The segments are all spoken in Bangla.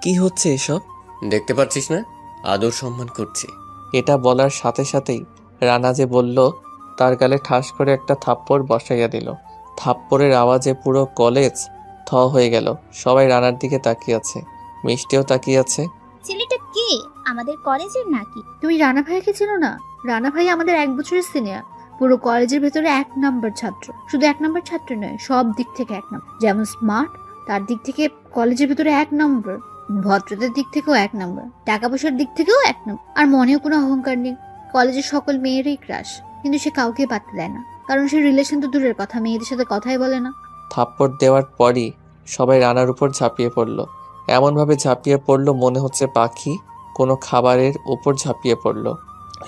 কি হচ্ছে এসব? দেখতে পাচ্ছিস না, আদর সম্মান করছি। এটা বলার সাথে সাথেই রানা যে বলল, তার গালে ঠাস করে একটা থাপ্পড় বসাইয়া দিল। থাপ্পড়ের আওয়াজে পুরো কলেজ থ হয়ে গেল। সবাই রানার দিকে তাকিয়ে আছে, মিষ্টিও তাকিয়ে আছে। ছেলেটা কে? আমাদের কলেজের নাকি? তুমি রানা ভাইয়াকে চেনো না? রানা ভাই আমাদের 1 বছরের সিনিয়র। পুরো কলেজের ভেতরে 1 নম্বর ছাত্র। শুধু 1 নম্বর ছাত্র নয়, সব দিক থেকে 1 নম্বর। যেমন স্মার্ট, তার দিক থেকে কলেজের ভেতরে 1 নম্বর। ভদ্রতার দিক থেকেও 1 নম্বর। টাকা পয়সার দিক থেকেও 1 নম্বর। আর মনেও কোনো অহংকার নেই। কলেজের সকল মেয়েরই ক্রাশ, কিন্তু সে কাউকে পাত্তা দেয় না, কারণ সে রিলেশন তো দূরের কথা, মেয়েদের সাথে কথাই বলে না। থাপ্পড় দেওয়ার পরই সবাই রানার উপর ঝাঁপিয়ে পড়ল। এমনভাবে ঝাঁপিয়ে পড়ল মনে হচ্ছে পাখি কোনো খাবারের উপর ঝাঁপিয়ে পড়ল।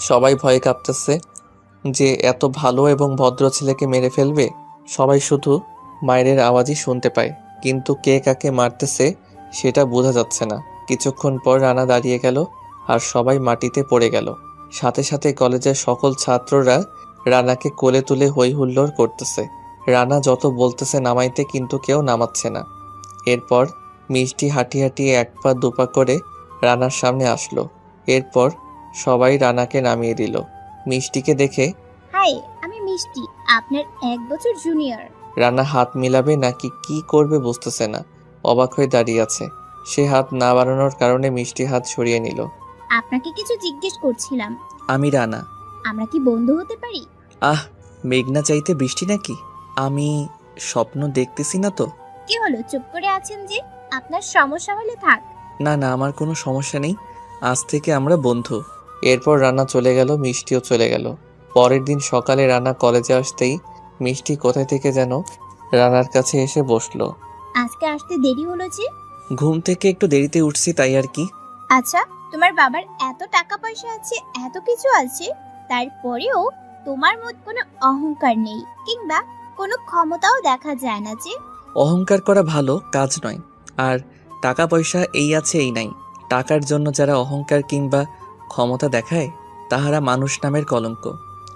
সবাই ভয়ে কাঁপতেছে যে এত ভালো এবং ভদ্র ছেলেকে মেরে ফেলবে। সবাই শুধু মায়ের আওয়াজই শুনতে পায়, কিন্তু কে কাকে মারতেছে সেটা বোঝা যাচ্ছে না। কিছুক্ষণ পর রানা দাঁড়িয়ে গেল আর সবাই মাটিতে পড়ে গেল। সাথে সাথে কলেজের সকল ছাত্ররা রানাকে কোলে তুলে হই হুল্লোড় করতেছে। রানা যত বলতেছে নামাইতে, কিন্তু কেউ নামাচ্ছে না। এরপর মিষ্টি হাঁটি হাঁটিয়ে 1 পা 2 পা করে রানার সামনে আসলো। এরপর সবাই রানাকে নামিয়ে দিল। মিষ্টিকে দেখে, হাই, আমি মিষ্টি, আপনার 1 বছর জুনিয়র। রানা হাত মিলাবে নাকি কি করবে বুঝতেছে না, অবাক হয়ে দাঁড়িয়ে আছে। সে হাত না বাড়ানোর কারণে মিষ্টি হাত সরিয়ে নিল। আপনাকে কিছু জিজ্ঞেস করছিলাম। আমি রানা। আমরা কি বন্ধু হতে পারি? আহ, মেঘনা চাইতে বৃষ্টি নাকি? আমি স্বপ্ন দেখতেছি না তো? কি হলো, চুপ করে আছেন যে? আপনার সমস্যা হলে থাক। না না, আমার কোনো সমস্যা নেই। আজ থেকে আমরা বন্ধু। এরপর রানা চলে গেল, মিষ্টিও চলে গেল। পরের দিন সকালে রানা কলেজে আসতেই মিষ্টি কোথায় থেকে যেন রানার কাছে এসে বসলো। আজকে আসতে দেরি হলো যে? ঘুম থেকে একটু দেরিতে উঠছি, তাই আর কি। আচ্ছা, তোমার বাবার এত টাকা পয়সা আছে, এত কিছু আছে, তারপরেও তোমার মধ্যে কোনো অহংকার নেই, কিংবা কোনো ক্ষমতাও দেখা যায় না যে? অহংকার করা ভালো কাজ নয়। আর টাকা পয়সা এই আছে এই নাই। টাকার জন্য যারা অহংকার কিংবা ক্ষমতা দেখায় তাহারা মানুষ নামের কলঙ্ক।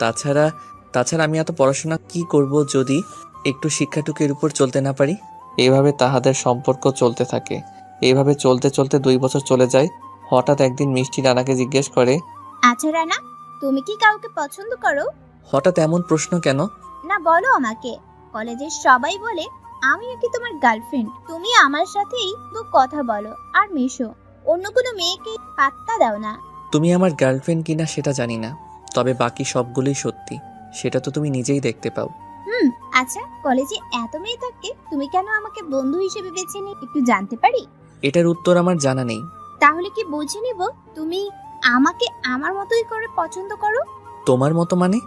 তাছাড়া তাছাড়া আমি এত পড়াশোনা কি করব যদি একটু শিক্ষাটুকুর উপর চলতে না পারি? এভাবে তাহাদের সম্পর্ক চলতে থাকে। এইভাবে চলতে চলতে 2 বছর চলে যায়। হঠাৎ একদিন মিষ্টি রানাকে জিজ্ঞেস করে, আচ্ছা রানা, তুমি কি কাউকে পছন্দ করো? হঠাৎ এমন প্রশ্ন কেন? না, বলো আমাকে। কলেজের সবাই বলে আমি নাকি তোমার গার্লফ্রেন্ড। তুমি আমার সাথেই তো কথা বলো আর মেশো, অন্য কোনো মেয়েকে পাত্তা দাও না। তুমি আমার গার্লফ্রেন্ড কিনা সেটা জানি না, তবে বাকি সবগুলোই সত্যি, সেটা তো তুমি নিজেই দেখতে পাও। আচ্ছা, কলেজে এত মেয়ে থাকতে তুমি কেন আমাকে বন্ধু হিসেবে বেছে নি, একটু জানতে পারি? এটার উত্তর আমার জানা নেই। তাহলে কি বুঝে নিব তুমি আমাকে আমার মতোই করে পছন্দ করো? তোমার মতো মানে?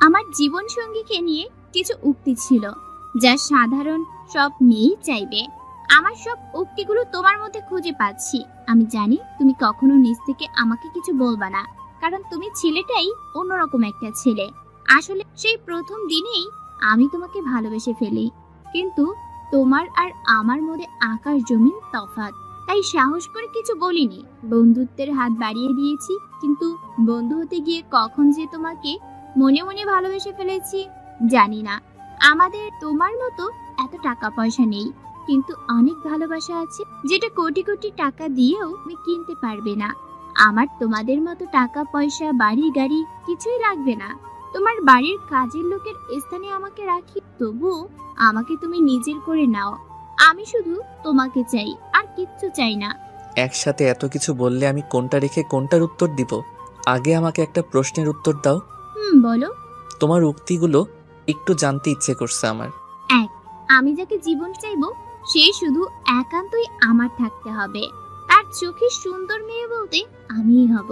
আমার জীবন সঙ্গীকে নিয়ে কিছু উক্তি ছিল যা সাধারণ সব মেয়েই চাইবে। আমার সব উক্তিগুলো তোমার মধ্যে খুঁজে পাচ্ছি। আমি জানি তুমি কখনো নিজ থেকে আমাকে কিছু বলবা না, কারণ তুমি ছেলেটাই অন্যরকম একটা ছেলে। আসলে সেই প্রথম দিনেই আমি তোমাকে ভালোবেসে ফেলি, কিন্তু তোমার আর আমার মধ্যে আকাশ জমিন তফাৎ। তাই সাহস করে কিছু বলিনি, বন্ধুত্বের হাত বাড়িয়ে দিয়েছি। কিন্তু বন্ধু হতে গিয়ে কখন যে তোমাকে মনে মনে ভালোবেসে ফেলেছি জানি না। আমাদের তোমার মতো এত টাকা পয়সা নেই, কিন্তু অনেক ভালোবাসা আছে যেটা কোটি কোটি টাকা দিয়েও তুমি কিনতে পারবে না। আমার তোমাদের মতো টাকা পয়সা বাড়ি গাড়ি কিছুই লাগবে না। তোমার বাড়ির কাজের লোকের স্থানে আমাকে রাখি, তবুও আমাকে তুমি নিজের করে নাও। আমি শুধু তোমাকে চাই, আর কিচ্ছু চাই না। একসাথে এত কিছু বললে আমি কোনটা রেখে কোনটার উত্তর দিব? আগে আমাকে একটা প্রশ্নের উত্তর দাও। বলো। তোমার উক্তিগুলো একটু জানতে ইচ্ছে করছে আমার। এক, আমি যাকে জীবন চাইবো সে শুধু একান্তই আমার থাকতে হবে। তার চোখে সুন্দর মেয়ে বলতে আমিই হব।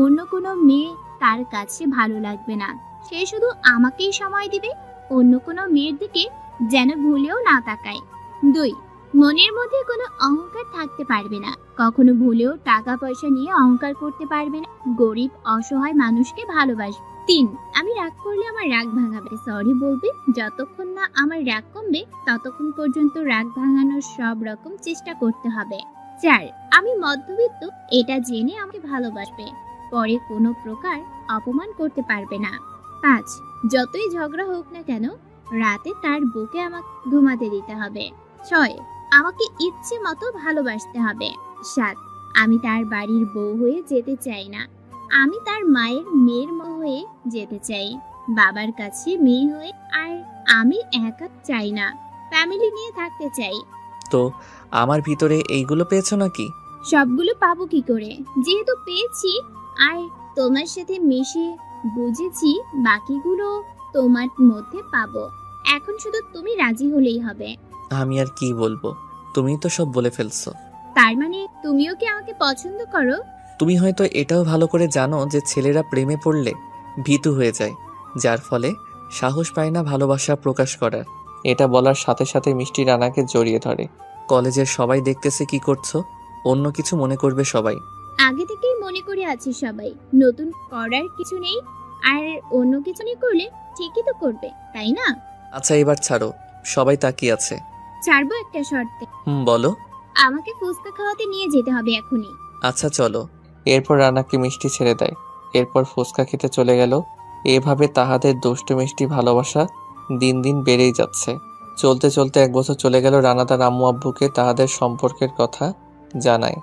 অন্য কোনো মেয়ে তার কাছে ভালো লাগবে না। সে শুধু আমাকেই সময় দিবে, অন্য কোনো মেয়ের দিকে যেন ভুলেও না তাকায়। 2, মনের মধ্যে কোনো অহংকার থাকতে পারবে না। কখনো ভুলেও টাকা পয়সা নিয়ে অহংকার করতে পারবে না। গরিব অসহায় মানুষকে ভালোবাসবে। 3, আমি রাগ করলে আমার রাগ ভাঙাবে, সরি বলবে। যতক্ষণ না আমার রাগ কমবে ততক্ষণ পর্যন্ত রাগ ভাঙানোর সব রকম চেষ্টা করতে হবে। 4, আমি মধ্যবিত্ত এটা জেনে আমাকে ভালোবাসবে, পরে কোনো প্রকার অপমান করতে পারবে না। 5, যতই ঝগড়া হোক না কেন রাতে তার বুকে আমাকে ঘুমাতে দিতে হবে। 6, আমাকে ইচ্ছে মতো ভালোবাসতে হবে। 7। আমি তার বাড়ির বউ হয়ে যেতে চাই না। আমি তার মায়ের মেয়ের হয়ে যেতে চাই, বাবার কাছে মেয়ে হয়ে। আর আমি একা চাই না, ফ্যামিলি নিয়ে থাকতে চাই। তো আমার ভিতরে এইগুলো পেয়েছো নাকি? সবগুলো পাবো কি করে, যেহেতু পেয়েছি আর তোমার সাথে মিশে বুঝেছি, বাকিগুলো তোমার মধ্যে পাবো। এখন শুধু তুমি রাজি হলেই হবে। আমি আর কি বলবো, তুমি তো সব বলে ফেলছো। তার মানে তুমিও কি আমাকে পছন্দ করো? তুমি হয়তো এটাও ভালো করে জানো যে ছেলেরা প্রেমে পড়লে ভীতু হয়ে যায়, যার ফলে সাহস পায় না ভালোবাসা প্রকাশ করার। এটা বলার সাথে সাথে মিষ্টি রানাকে জড়িয়ে ধরে। কলেজের সবাই দেখতেছে কি করছো, অন্য কিছু মনে করবে সবাই। আগে থেকেই মনে করে আছি সবাই, নতুন করার কিছু নেই। আর অন্য কিছু নিয়ে করলে ঠিকই তো করবে, তাই না? আচ্ছা এবার ছাড়ো, সবাই তাকিয়ে আছে। ছাড়বো একটা শর্তে। বলো। আমাকে ফুচকা খাওয়াতে নিয়ে যেতে হবে এখনই। আচ্ছা চলো। এরপর রানাকে মিষ্টি ছেড়ে দেয়। এরপর ফুচকা খেতে চলে গেল। এভাবে তাহাদের দুষ্টু মিষ্টি ভালোবাসা দিন দিন বেড়েই যাচ্ছে। চলতে চলতে 1 বছর চলে গেল। রানা তার আম্মু আব্বুকে তাহাদের সম্পর্কের কথা জানায়।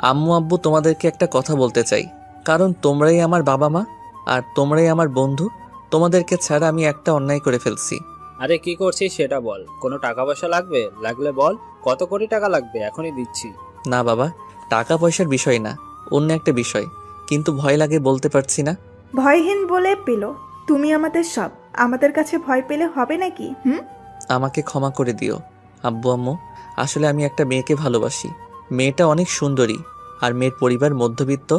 আম্মু আব্বু, তোমাদেরকে একটা কথা বলতে চাই, কারণ তোমরাই আমার বাবা মা আর তোমরাই আমার বন্ধু। তোমাদেরকে ছাড়া আমি একটা অন্যায় করে ফেলছি। আরে কি করছিস সেটা বল। কোনো টাকা পয়সা লাগবে? লাগলে বল, কত কোটি টাকা লাগবে, এখনই দিচ্ছি। না বাবা, টাকা পয়সার বিষয় না, অন্য একটা বিষয়, কিন্তু ভয় লাগে বলতে পারছি না। ভয়হীন বলে পেল, তুমি আমাদের সব, আমাদের কাছে ভয় পেলে হবে নাকি? আমাকে ক্ষমা করে দিও আব্বু আম্মু। আসলে আমি একটা মেয়েকে ভালোবাসি। মেয়েটা অনেক সুন্দরী আর মেয়ের পরিবার মধ্যবিত্ত,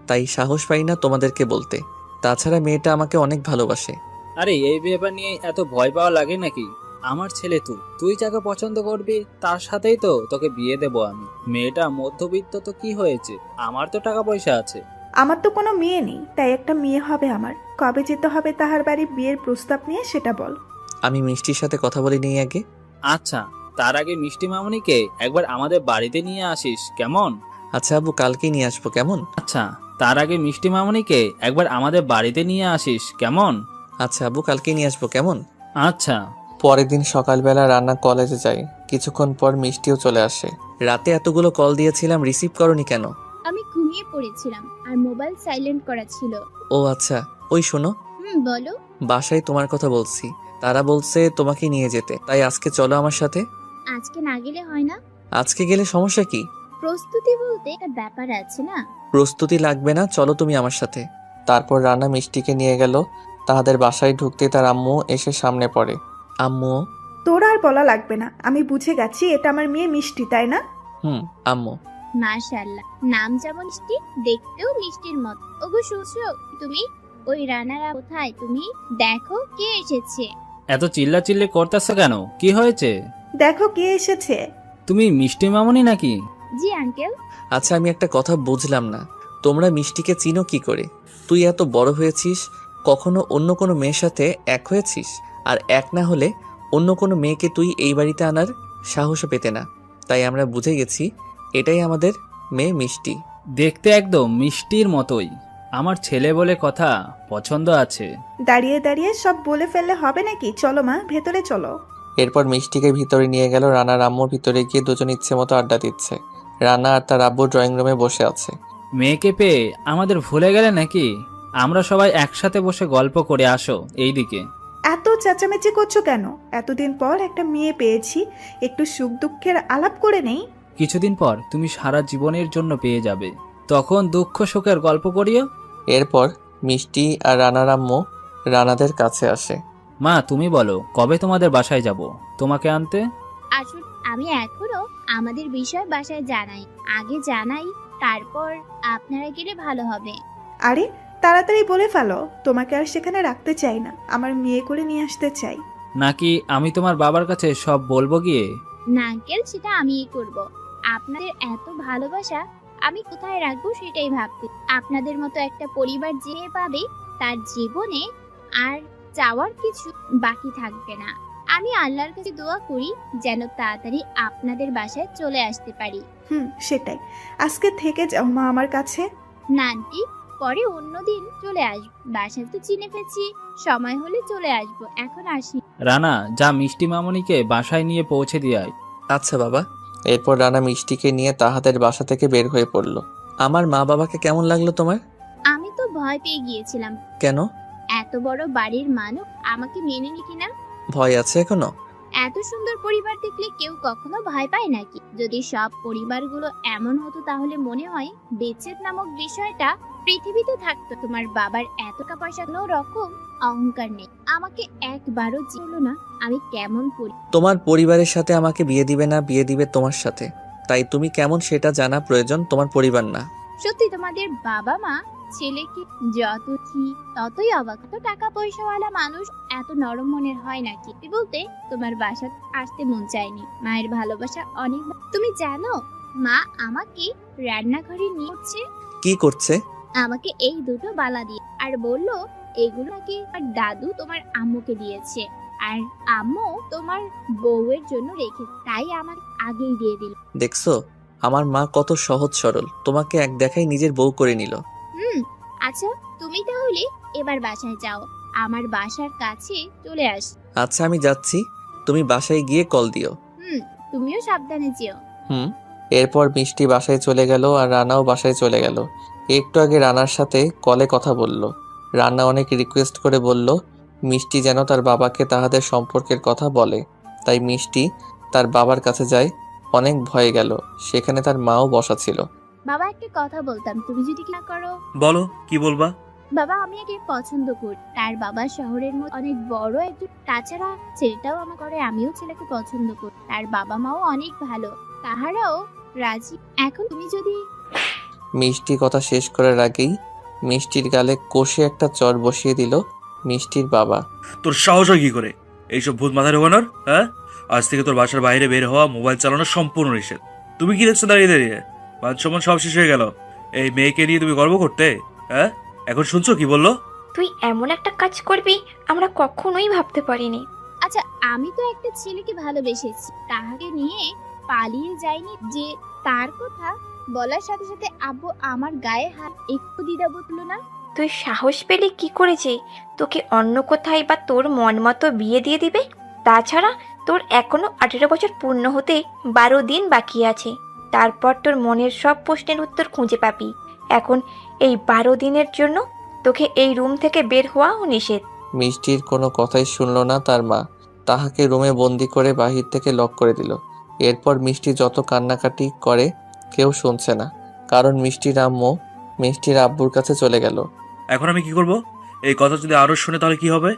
তাই সাহস পাই না তোমাদেরকে বলতে। তাছাড়া মেয়েটা আমাকে অনেক ভালোবাসে। আরে এই ব্যাপার নিয়ে এত ভয় পাওয়া লাগে নাকি? আমার ছেলে তুই যাকে পছন্দ করবি তার সাথেই তো তোকে বিয়ে দেবো আমি। মেয়েটা মধ্যবিত্ত তো কি হয়েছে, আমার তো টাকা পয়সা আছে। আমার তো কোনো মেয়ে নেই, তাই একটা মেয়ে হবে আমার। কবে যেতে হবে তাহার বাড়ি বিয়ের প্রস্তাব নিয়ে সেটা বল। আমি মিষ্টির সাথে কথা বলি নেই আগে। আচ্ছা, তার আগে মিষ্টি মামুনিকে একবার আমাদের বাড়িতে নিয়ে আসিস, কেমন? আচ্ছা আব্বু, কালকেই নিয়ে আসবো, কেমন? আচ্ছা, তার আগে মিষ্টি মামুনিকে একবার আমাদের বাড়িতে নিয়ে আসিস, কেমন? আচ্ছা আব্বু, কালকেই নিয়ে আসবো, কেমন? আচ্ছা। পরের দিন সকালবেলা রান্না কলেজে যায়। কিছুক্ষণ পর মিষ্টিও চলে আসে। রাতে এতগুলো কল দিয়েছিলাম, রিসিভ করনি কেন? আমি ঘুমিয়ে পড়েছিলাম আর মোবাইল সাইলেন্ট করা ছিল। ও আচ্ছা, ওই শোনো, বলো। বাসায় তোমার কথা বলছি। তারা বলছে তোমাকে নিয়ে যেতে, তাই আজকে চলো আমার সাথে। আজকে না গেলে হয় না? আজকে গেলে সমস্যা কি? প্রস্তুতি বলতে একটা ব্যাপার আছে না। প্রস্তুতি লাগবে না, চলো তুমি আমার সাথে। তারপর রানা মিষ্টিকে নিয়ে গেল। তাদের বাসায় ঢুকতে তার আম্মু এসে সামনে পড়ে। আম্মু। তোর আর বলা লাগবে না, আমি বুঝে গেছি এটা আমার মেয়ে মিষ্টি, তাই না? আম্মু। মাশাআল্লাহ, নাম যেমন মিষ্টি, দেখতেও মিষ্টির মত। ওগো শুনছো তুমি? ওই রানারা কোথায়? তুমি দেখো কে এসেছে। এত চিল্লাচিল্লি করতেছ কেন, কি হয়েছে? দেখো কে এসেছে। তুমি মিষ্টি মামুনি নাকি? জি আঙ্কেল। আচ্ছা, আমি একটা কথা বুঝলাম না, তোমরা মিষ্টিকে চিনো কি করে? তুই এত বড় হয়েছিস, কখনো অন্য কোনো মেয়ের সাথে এক হয়েছিস? আর এক না হলে অন্য কোনো মেয়েকে তুই এই বাড়িতে আনার সাহসও পেতে না। তাই আমরা বুঝে গেছি এটাই আমাদের মেয়ে মিষ্টি। দেখতে একদম মিষ্টির মতোই। আমার ছেলে বলে কথা, পছন্দ আছে। দাঁড়িয়ে দাঁড়িয়ে সব বলে ফেললে হবে নাকি? চলো মা, ভেতরে চলো। এরপর মিষ্টিকে ভিতরে নিয়ে গেল। রানার আম্মু ভিতরে গিয়ে দুজন ইচ্ছে মতো আড্ডা দিচ্ছে। রানা আর তার আব্বু ড্রয়িং রুমে বসে আছে। মেয়েকে পেয়ে আমাদের ভুলে গেলে নাকি? আমরা সবাই একসাথে বসে গল্প করে আসো এইদিকে। এত চেঁচামেচি করছো কেন? এতদিন পর একটা মেয়ে পেয়েছি, একটু সুখ দুঃখের আলাপ করে নেই। কিছুদিন পর তুমি সারা জীবনের জন্য পেয়ে যাবে, তখন দুঃখ সুখের গল্প করিও। এরপর মিষ্টি আর রানার আম্মু রানাদের কাছে আসে। মা তুমি বলো, কবে তোমাদের বাসায় যাব তোমাকে আনতে? আসুন, আমি এখনো আমাদের বিষয় বাসায় জানাই, আগে জানাই, তারপর আপনারা গেলে ভালো হবে। আরে তাড়াতাড়ি বলে ফেলো, তোমাকে আর সেখানে রাখতে চাই না, আমার মেয়ে করে নিয়ে আসতে চাই। নাকি আমি তোমার বাবার কাছে সব বলবো গিয়ে? না আঙ্কেল, সেটা আমিই করব। আপনাদের এত ভালোবাসা আমি কোথায় রাখবো সেটাই ভাবছি। আপনাদের মতো একটা পরিবার যে পাবে তার জীবনে আর চাওয়ার কিছু বাকি থাকবে না। আমি আল্লাহর কাছে দোয়া করি যেন তাড়াতাড়ি আপনাদের বাসায় চলে আসতে পারি। সেটাই। আজকে থেকে যাও মা আমার কাছে। না আন্টি, পরে অন্যদিন চলে আসবো। বাসা তো চিনে ফেলছি, সময় হলে চলে আসবো, এখন আসি। রানা, যা মিষ্টি মামুনিকে বাসায় নিয়ে পৌঁছে দিয়ে আয়। আচ্ছা বাবা। এরপর রানা মিষ্টিকে নিয়ে তাহাদের বাসা থেকে বের হয়ে পড়ল। আমার মা বাবাকে কেমন লাগলো তোমার? আমি তো ভয় পেয়ে গিয়েছিলাম। কেন? এত বড় বাড়ির মানুষ আমাকে মেনে নি কিনা। ভয় আছে এখনো? এত সুন্দর পরিবার দেখলে কেউ কখনো ভয় পায় নাকি? যদি সব পরিবারগুলো এমন হতো তাহলে মনে হয় বিচ্ছেদ নামক বিষয়টা পৃথিবীতে থাকতো। তোমার বাবার এত টাকা পয়সা, কোনো রকম অহংকার নেই। আমাকে একবারও জিজ্ঞেস না আমি কেমন করি। তোমার পরিবারের সাথে আমাকে বিয়ে দিবে না, বিয়ে দিবে তোমার সাথে। তাই তুমি কেমন সেটা জানা প্রয়োজন, তোমার পরিবার না। সত্যি তোমাদের বাবা মা ছেলেকে যত ঠিক ততই অবাক। তো টাকা পয়সাওয়ালা মানুষ এত নরম মনের হয় নাকি? সত্যি বলতে তোমার বাসা আসতে মন চায়নি। মায়ের ভালোবাসা অনেক। তুমি জানো মা আমাকে রান্নাঘরে নিয়ে হচ্ছে, কি করছে? আমাকে এই দুটো বালা দিয়ে আর বলল এগুলো নাকি আর দাদু তোমার আম্মুকে দিয়েছে আর আম্মু তোমার বউয়ের জন্য রেখে, তাই আমার আগেই দিয়ে দিল। দেখছো আমার মা কত সহজ সরল, তোমাকে এক দেখাই নিজের বউ করে নিল। আচ্ছা তুমি তাহলে এবার বাসায় যাও, আমার বাসার কাছে চলে আস। আচ্ছা আমি যাচ্ছি, তুমি বাসায় গিয়ে কল দিও। তুমিও সাবধানে যেও। এরপর মিষ্টি বাসায় চলে গেল আর রানাও বাসায় চলে গেল। একটু আগে রানার সাথে কলে কথা বলল। রানা অনেক রিকোয়েস্ট করে বলল মিষ্টি যেন তার বাবাকে তাহাদের সম্পর্কের কথা বলে। তাই মিষ্টি তার বাবার কাছে যায়। অনেক ভয়ে গেল, সেখানে তার মাও বসা ছিল। বাবা একটা কথা বলতাম, তুমি যদি না করো। বলো, কি বলবা? বাবা আমি একে পছন্দ করি, তার বাবা শহরের মধ্যে অনেক বড় একজন, তাছাড়া ছেলেটাও আমার করে, আমিও ছেলেকে পছন্দ করি, তার বাবা মাও অনেক ভালো, তাহারাও রাজি। এখন তুমি যদি। মিষ্টি কথা শেষ করার আগেই মিষ্টির গালে কষে একটা চর বসিয়ে দিল মিষ্টির বাবা। তোর সাহস হয় কি করে এইসব ভূত মাথায় ঢোকানোর? হ্যাঁ, আজ থেকে তোর বাসার বাইরে বের হওয়া, মোবাইল চালানো সম্পূর্ণ নিষেধ। তুমি কি দেখছো দাঁড়িয়ে দাঁড়িয়ে? মান সম্মান সব শেষ হয়ে গেল। এই মেয়েকে নিয়ে তুমি গর্ব করতে? হ্যাঁ, এখন শুনছো কি বললো? তুই এমন একটা কাজ করবি আমরা কখনোই ভাবতে পারিনি। আচ্ছা আমি তো একটা ছেলেকে ভালোবেসেছি, তাহাকে নিয়ে পালিয়ে যাইনি যে তার কথা বলার সাথে সাথে আব্বু আমার গায়ে হাত একটু দ্বিধা বললো না। তুই সাহস পেলি কি করেছে তোকে অন্য কোথায় বা তোর মন মতো বিয়ে দিয়ে দিবে? তাছাড়া তোর এখনো 18 বছর পূর্ণ হতে 12 দিন বাকি আছে। তারপর তোর মনের সব প্রশ্নের উত্তর খুঁজে পাবি। এখন এই 12 দিনের জন্য তোকে এই রুম থেকে বের হওয়াও নিষেধ। মিষ্টির কোনো কথাই শুনল না তার মা, তাহাকে রুমে বন্দি করে বাহির থেকে লক করে দিল। এরপর মিষ্টি যত কান্নাকাটি করে কেউ শুনছে না, কারণ মিষ্টির আম্মু মিষ্টির আব্বুর কাছে চলে গেল। এখন আমি কি করব? এই কথা যদি আরো শুনে তাহলে কি হবে?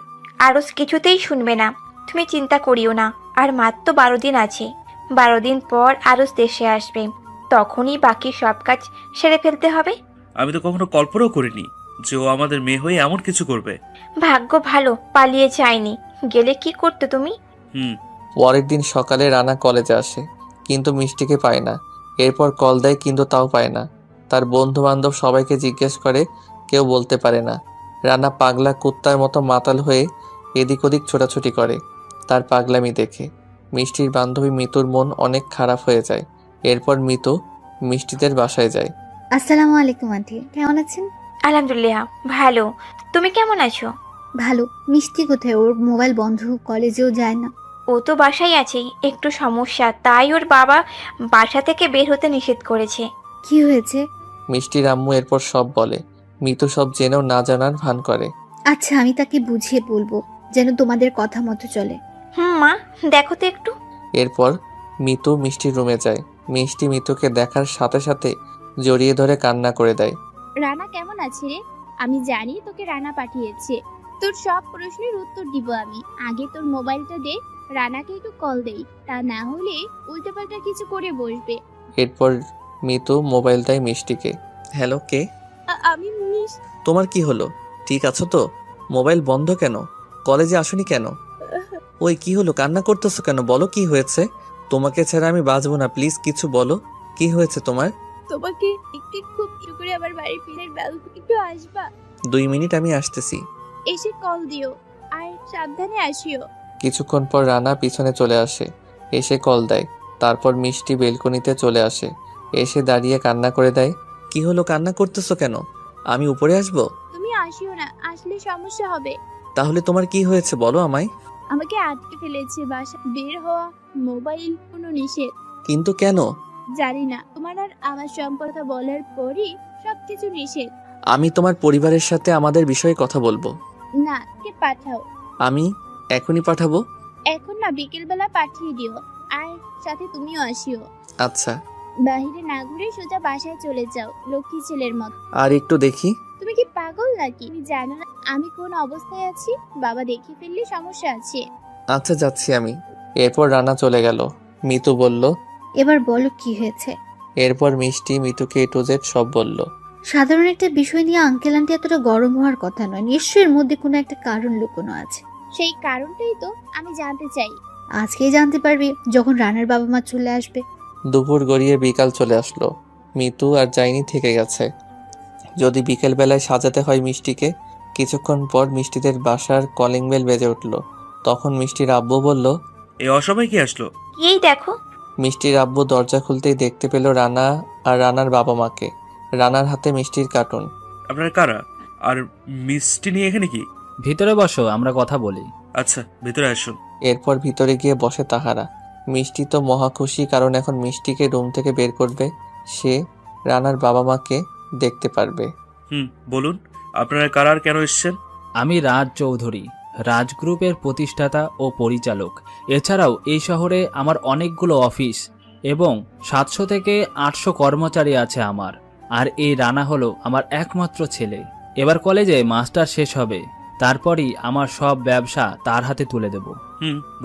আরও কিছুতেই শুনবে না, তুমি চিন্তা করিও না। আর মাত্র 12 দিন আছে। 12 দিন পর আরস দেশে আসবে, তখনই বাকি সব কাজ সেরে ফেলতে হবে। আমি তো কখনো কল্পনাও করিনি যে ও আমাদের মেয়ে হয়ে এমন কিছু করবে। ভাগ্য ভালো পালিয়ে যায়নি, গেলে কি করতে তুমি? পরের দিন সকালে রানা কলেজে আসে, কিন্তু মিষ্টিকে পায় না। এরপর কল দেয়, কিন্তু তাও পায় না। তার বন্ধু বান্ধব সবাইকে জিজ্ঞেস করে, কেউ বলতে পারে না। রানা পাগলা কুত্তার মতো মাতাল হয়ে এদিক ওদিক ছোটাছুটি করে। তার পাগলামি দেখে মিষ্টির বান্ধবী মিতুর মন অনেক খারাপ হয়ে যায়। এরপর মিতু মিষ্টিদের বাসায় যায়। আসসালামু আলাইকুম আন্টি, কেমন আছেন? আলহামদুলিল্লাহ ভালো, তুমি কেমন আছো? ভালো। মিষ্টি কোথায়? ওর মোবাইল বন্ধ, কলেজেও যায় না। ও তো বাসায় আছে, একটু সমস্যা, তাই ওর বাবা বাসা থেকে বের হতে নিষেধ করেছে। কি হয়েছে? মিষ্টির আম্মু এরপর সব বলে। মিতু সব জেনেও না জানার ভান করে। আচ্ছা আমি তাকে বুঝিয়ে বলবো যেন তোমাদের কথা মতো চলে। মা দেখো তো একটু। এরপর মিতু মিষ্টির রুমে যায়। মিষ্টি মিতুকে দেখার সাথে সাথে জড়িয়ে ধরে কান্না করে দেয়। রানা কেমন আছে রে? আমি জানি তোকে রানা পাঠিয়েছে, তোর সব প্রশ্নের উত্তর দিব আমি। আগে তোর মোবাইলটা দে, রানাকে একটু কল দেই, তা না হলে উল্টোপাল্টা কিছু করে বসবে। এরপর মিতু মোবাইল দেয় মিষ্টিকে। হ্যালো, কে? আমি মিস। তোমার কি হলো? ঠিক আছো তো? মোবাইল বন্ধ কেন? কলেজে আসোনি কেন? ওই কি হলো, কান্না করতেছো কেন? বলো কি হয়েছে? তোমাকে ছাড়া আমি বাঁচবো না, প্লিজ কিছু বলো। কি হয়েছে তোমার? তোমাকে একটু খুব একটু করে আমার বাড়ির পিনের ব্যালকনি একটু আসবা? 2 মিনিট, আমি আসতেছি। এসে কল দিও আর সাবধানে আসিও। কিছুক্ষণ পর রানা পিছনে চলে আসে, এসে কল দেয়। তারপর মিষ্টি বেলকনিতে চলে আসে, এসে দাঁড়িয়ে কান্না করে দেয়। কি হলো, কান্না করতেছো কেন? আমি উপরে আসবো? তুমি আসিও না, আসলে সমস্যা হবে। তাহলে তোমার কি হয়েছে বলো আমায়। আমাকে আটকে ফেলেছে বাসা, বের হওয়া, মোবাইল কোনো নিষেধ। কিন্তু কেন? জানি না, তোমার আর আমার সম্পর্ক বলার পরই সবকিছু নিষেধ। আমি তোমার পরিবারের সাথে আমাদের বিষয়ে কথা বলবো। না, কে পাঠাও। আমি এখনই পাঠাবো। এখন না, বিকেলবেলা পাঠিয়ে দিও। আর সাথে তুমিও আসিও। আচ্ছা। বাহিরে না ঘুরে সোজা বাসায় চলে যাও, লক্ষ্মী ছেলের মতো। আর একটু দেখি। তুমি কি পাগল নাকি? তুমি জানো না আমি কোন অবস্থায় আছি? বাবা দেখে ফেললে সমস্যা আছে। আচ্ছা, যাচ্ছি আমি। এরপর রানা চলে গেল। মিতু বলল। এবার বলো কি হয়েছে। এরপর মিষ্টি মিতুকে A to Z সব বলল। সাধারণ একটা বিষয় নিয়ে আঙ্কেল আন্টি এতটা গরম হওয়ার কথা নয়, নিশ্চয়ই এর মধ্যে কোনো একটা কারণ লুকোনো আছে। সেই কারণটাই তো আমি জানতে চাই। আজকেই জানতে পারবি যখন রানার বাবা মা চলে আসবে। দুপুর গড়িয়ে বিকাল চলে আসলো। মিতু আর যাইনি, থেকে গেছে। যদি বিকেল বেলায় সাজাতে হয় মিষ্টিকে। কিছুক্ষণ পর মিষ্টিদের বাসার কলিং বেল বেজে উঠল। তখন মিষ্টির আব্বু বলল। এই অসময় কি আসলো? এই দেখো। মিষ্টির আব্বু দরজা খুলতেই দেখতে পেল রানা আর রানার বাবা মাকে। রানার হাতে মিষ্টির কার্টুন। আপনার কারা? আর মিষ্টি নিয়ে এখানে কি? ভিতরে বসো, আমরা কথা বলি। আচ্ছা, ভিতরে আসুন। এরপর ভিতরে গিয়ে বসে তাহারা। মিষ্টি তো মহা খুশি, কারণ এখন মিষ্টিকে রুম থেকে বের করবে। সে রানার বাবা মাকে দেখতে পারবে। বলুন, আপনারা কারা আর কেন এসেছেন? আমি রাজ চৌধুরী, রাজ গ্রুপের প্রতিষ্ঠাতা ও পরিচালক। এছাড়াও এই শহরে আমার অনেকগুলো অফিস এবং 700 থেকে 800 কর্মচারী আছে আমার। আর এই রানা হলো আমার একমাত্র ছেলে। এবার কলেজে মাস্টার শেষ হবে, তারপরই আমার সব ব্যবসা তার হাতে তুলে দেব।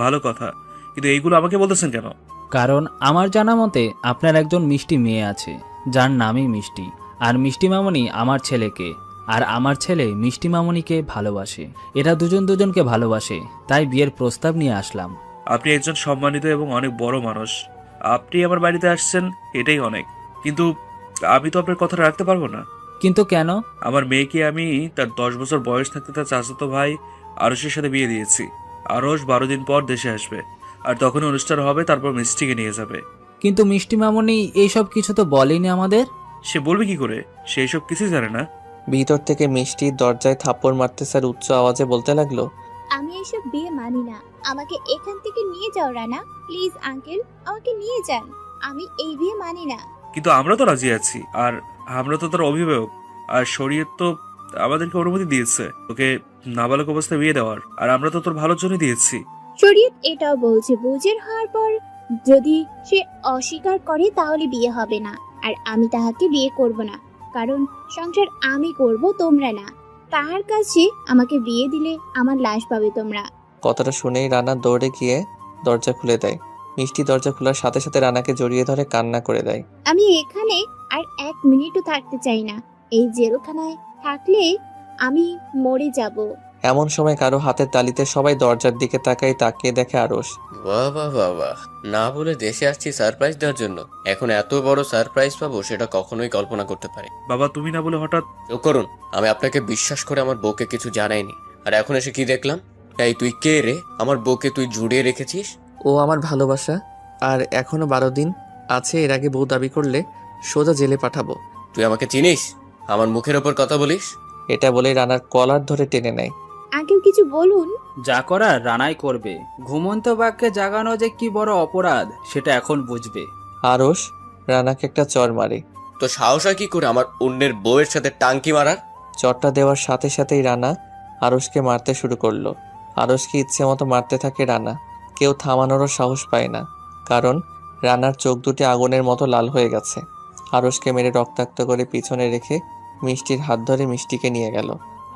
ভালো কথা, কিন্তু এইগুলো আমাকে বলতেছেন কেন? কারণ আমার জানা মতে আপনার একজন মিষ্টি মেয়ে আছে, যার নামই মিষ্টি। আর মিষ্টি মামনি আমার ছেলেকে, আর আমার ছেলে মিষ্টি মামনিকে ভালোবাসে। এরা দুজন দুজনকে ভালোবাসে, তাই বিয়ের প্রস্তাব নিয়ে আসলাম। আপনি একজন সম্মানিত এবং অনেক বড় মানুষ। আপনি আমার বাড়িতে আসছেন, এটাই অনেক। কিন্তু আমি তো আপনার কথাটা রাখতে পারবো না। কিন্তু কেন? আমার মেয়েকে আমি তার 10 বছর বয়স থাকতে তার চাচাতো ভাই আরশের সাথে বিয়ে দিয়েছি। আরশ 12 দিন পর দেশে আসবে, আর তখন অনুষ্ঠান হবে, তারপর মিষ্টিকে নিয়ে যাবে। কিন্তু মিষ্টি মামনি এইসব কিছু তো বলেনি আমাদের। সে বলবে কি করে? সে এসব কিছুই জানে না। ভিতর থেকে মিষ্টি দরজায় থাপ্পড় মারতে স্যার উচ্চ আওয়াজে বলতে লাগলো। আমি এসব বিয়ে মানি না। আমাকে এখান থেকে নিয়ে যাও রানা, প্লিজ আঙ্কেল, আমাকে নিয়ে যান। আমি এই বিয়ে মানি না। কিন্তু আমরা তো রাজি আছি, আর আমরা তো তার অভিভাবক, আর শরীয়ত তো আমাদেরকে অনুমতি দিয়েছে ওকে নাবালক অবস্থায় বিয়ে দেওয়ার, আর আমরা তো তোর ভালোর জন্য দিয়েছি। শরীয়ত এটাও বলছে বুঝের হওয়ার পর যদি সে অস্বীকার করে তাহলে বিয়ে হবে না। আর আমি তাহাকে বিয়ে করব না, কারণ সংসার আমি করব, তোমরা না। তাহার কাছে আমাকে বিয়ে দিলে আমার লাশ পাবে তোমরা। কথাটা শুনেই রানা দৌড়ে গিয়ে দরজা খুলে দেয়। মিষ্টি দরজা খোলার সাথে সাথে রানাকে জড়িয়ে ধরে কান্না করে দেয়। আমি এখানে আর 1 মিনিটও থাকতে চাই না। এই জেলখানায় থাকলে আমি মরে যাব। এমন সময় কারো হাতের তালিতে সবাই দরজার দিকে তাকিয়ে দেখে আরশ। বাহ বাহ বাহ বাহ, না বলে দেশে আসছি সারপ্রাইজ দেওয়ার জন্য। এখন এত বড় সারপ্রাইজ পাবো সেটা কখনোই কল্পনা করতে পারি। বাবা, তুমি না বলে হঠাৎ? চুপ করুন, আমি আপনাকে বিশ্বাস করে আমার বউকে কিছু জানাইনি, আর এখন এসে কি দেখলাম? এই তুই কে রে? আমার বউকে তুই জুড়িয়ে রেখেছিস? ও আমার ভালোবাসা, আর এখনো 12 দিন আছে। এর আগে বউ দাবি করলে সোজা জেলে পাঠাবো। তুই আমাকে চিনিস? আমার মুখের ওপর কথা বলিস? এটা বলে রানার কলার ধরে টেনে নেয়। আঙ্কেল কিছু বলুন। যা করার রানাই করবে। ঘুমন্ত বাঘকে জাগানো যে কি বড় অপরাধ সেটা এখন বুঝবে। আরশ রানাকে একটা চর মারে। তো সাহস হয় কি করে আমার অন্যের বউয়ের সাথে টাঙ্কি মারার? চরটা দেওয়ার সাথে সাথেই রানা আরশকে মারতে শুরু করলো। আরশকে ইচ্ছে মতো মারতে থাকে রানা। কেউ থামানোরও সাহস পায় না, কারণ রানার চোখ দুটি আগুনের মতো লাল হয়ে গেছে। আরশকে মেরে রক্তাক্ত করে পিছনে রেখে মিষ্টির হাত ধরে মিষ্টিকে নিয়ে গেল।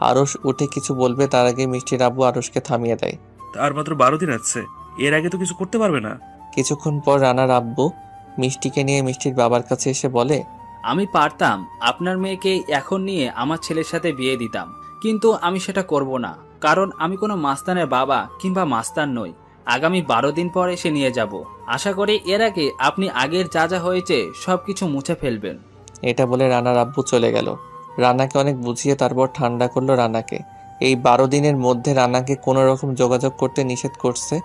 আরশ উঠে কিছু বলবে, তার আগে মিষ্টির আব্বু আরশকে থামিয়ে দেয়। আর মাত্র 12 দিন আছে, এর আগে তো কিছু করতে পারবে না। কিছুক্ষণ পর রানার আব্বু মিষ্টিকে নিয়ে মিষ্টির বাবার কাছে এসে বলে, আমি পারতাম আপনার মেয়েকে এখন নিয়ে আমার ছেলের সাথে বিয়ে দিতাম, কিন্তু আমি সেটা করব না। কারণ আমি কোনো মাস্তানের বাবা কিংবা মাস্তান নই। আগামী 12 দিন পর এসে নিয়ে যাব। আশা করি এর আগে আপনি আগের যা যা হয়েছে সবকিছু মুছে ফেলবেন। এটা বলে রানার আব্বু চলে গেল। রানাকে অনেক বুঝিয়ে তারপর ঠান্ডা করলো রানাকে। এই 12 দিনের মধ্যে রানাকে কোনো রকম যোগাযোগ করতে নিষেধ করছে,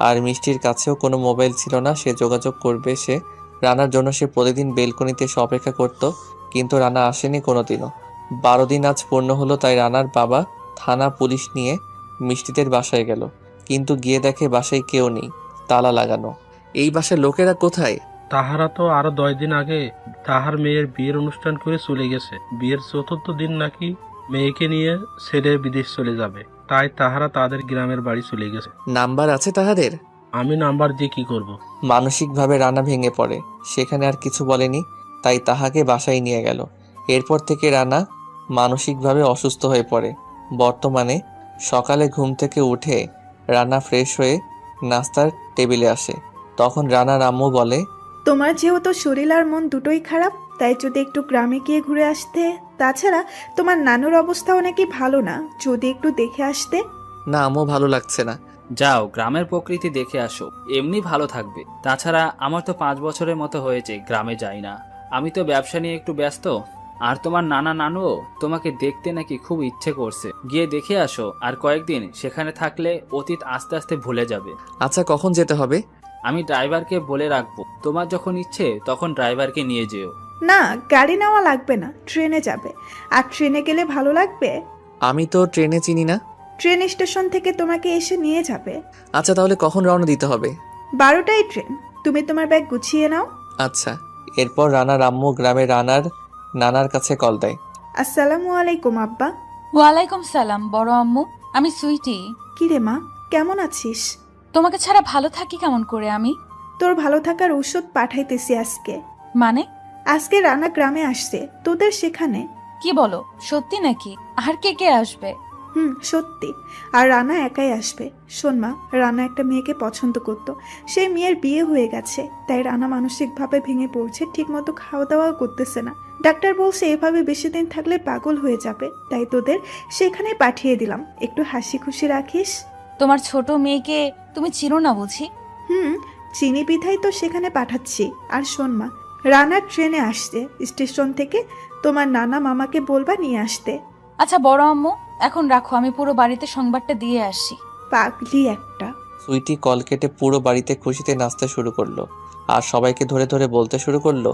আর মিষ্টির কাছেও কোনো মোবাইল ছিল না। সে যোগাযোগ করবে সে রানার জন্য। সে প্রতিদিন বেলকনিতে এসে অপেক্ষা করত, কিন্তু রানা আসেনি কোনোদিনও। 12 দিন আজ পূর্ণ হলো, তাই রানার বাবা থানা পুলিশ নিয়ে মিষ্টিদের বাসায় গেল, কিন্তু গিয়ে দেখে বাসায় কেউ নেই, তালা লাগানো। এই বাসার লোকেরা কোথায়? তাহারা তো আরো 10 দিন আগে তাহার মেয়ের বিয়ের অনুষ্ঠান করে চলে গেছে। বিয়ের 4র্থ দিন নাকি মেয়েকে নিয়ে ছেলে বিদেশ চলে যাবে, তাই তাহারা তাদের গ্রামের বাড়ি চলে গেছে। নাম্বার আছে তাহাদের? আমি নাম্বার দিয়ে কি করব? মানসিকভাবে রানা ভেঙে পড়ে। সেখানে আর কিছু বলেনি, তাই তাহাকে বাসায় নিয়ে গেল। এরপর থেকে রানা মানসিকভাবে অসুস্থ হয়ে পড়ে। বর্তমানে সকালে ঘুম থেকে উঠে রানা ফ্রেশ হয়ে নাস্তার টেবিলে আসে। তখন রানার আম্মু বলে, তোমার যেহেতু শরীর আর মন দুটোই খারাপ, তাই যদি একটু গ্রামে গিয়ে ঘুরে আসতে। তাছাড়া তোমার নানুর অবস্থাও নাকি ভালো না, যদি একটু দেখে আসতে। না আম্মু, ভালো লাগছে না। যাও, গ্রামের প্রকৃতি দেখে আসো, এমনি ভালো থাকবে। তাছাড়া আমার তো 5 বছরের মতো হয়েছে গ্রামে যাই না। আমি তো ব্যবসা নিয়ে একটু ব্যস্ত। আর তোমার নানা নানুও তোমাকে দেখতে নাকি খুব ইচ্ছে করছে, গিয়ে দেখে আসো। আর কয়েকদিন সেখানে থাকলে অতীত আস্তে আস্তে ভুলে যাবে। আচ্ছা, কখন যেতে হবে? আমি ড্রাইভারকে বলে রাখবো, তোমার যখন ইচ্ছে তখন ড্রাইভারকে নিয়ে যেও। না, গাড়ি নেওয়া লাগবে না, ট্রেনে যাবে। আর ট্রেনে গেলে ভালো লাগবে। আমি তো ট্রেনে চিনি না। ট্রেন স্টেশন থেকে তোমাকে এসে নিয়ে যাবে। আচ্ছা, তাহলে কখন রওনা দিতে হবে? 12টায় ট্রেন। তুমি তোমার ব্যাগ গুছিয়ে নাও। আচ্ছা। এরপর রানার আম্মু গ্রামে রানার নানার কাছে কল দেয়। আসসালামু আলাইকুম আব্বা। ওয়ালাইকুম সালাম বড় আম্মু, আমি সুইটি। কিরে মা, কেমন আছিস? তোমাকে ছাড়া ভালো থাকি কেমন করে আমি? তোর ভালো থাকার ওষুধ পাঠাইতেছি আজকে। মানে? আজকে রানা গ্রামে আসছে, তোদের সেখানে। কি বলো, সত্যি নাকি? আর কে কে আসবে? সত্যি। আর রানা একাই আসবে। শোন মা, রানা একটা মেয়েকে পছন্দ করত। সেই মেয়ের বিয়ে হয়ে গেছে, তাই রানা মানসিকভাবে ভেঙে পড়ছে, ঠিকমতো খাওয়া দাওয়া করতেছে না। ডাক্তার বলছে এভাবে বেশি দিন থাকলে পাগল হয়ে যাবে, তাই তোদের সেখানে পাঠিয়ে দিলাম, একটু হাসি খুশি রাখিস। তোমার ছোট মেয়েকে তুমি চিনো না বুঝি? চিনি বিধাই তো সেখানে পাঠাচ্ছি। আর শোন মা, রানা ট্রেনে আসছে, স্টেশন থেকে তোমার নানা মামাকে বলবা নিয়ে আসতে। আচ্ছা বড় আম্মু, এখন রাখো, আমি পুরো বাড়িতে সংবাদটা দিয়ে আসি। পাগলি একটা। সুইটি কল কেটে পুরো বাড়িতে খুশিতে নাচতে শুরু করলো। আর সবাইকে ধরে ধরে বলতে শুরু করলো,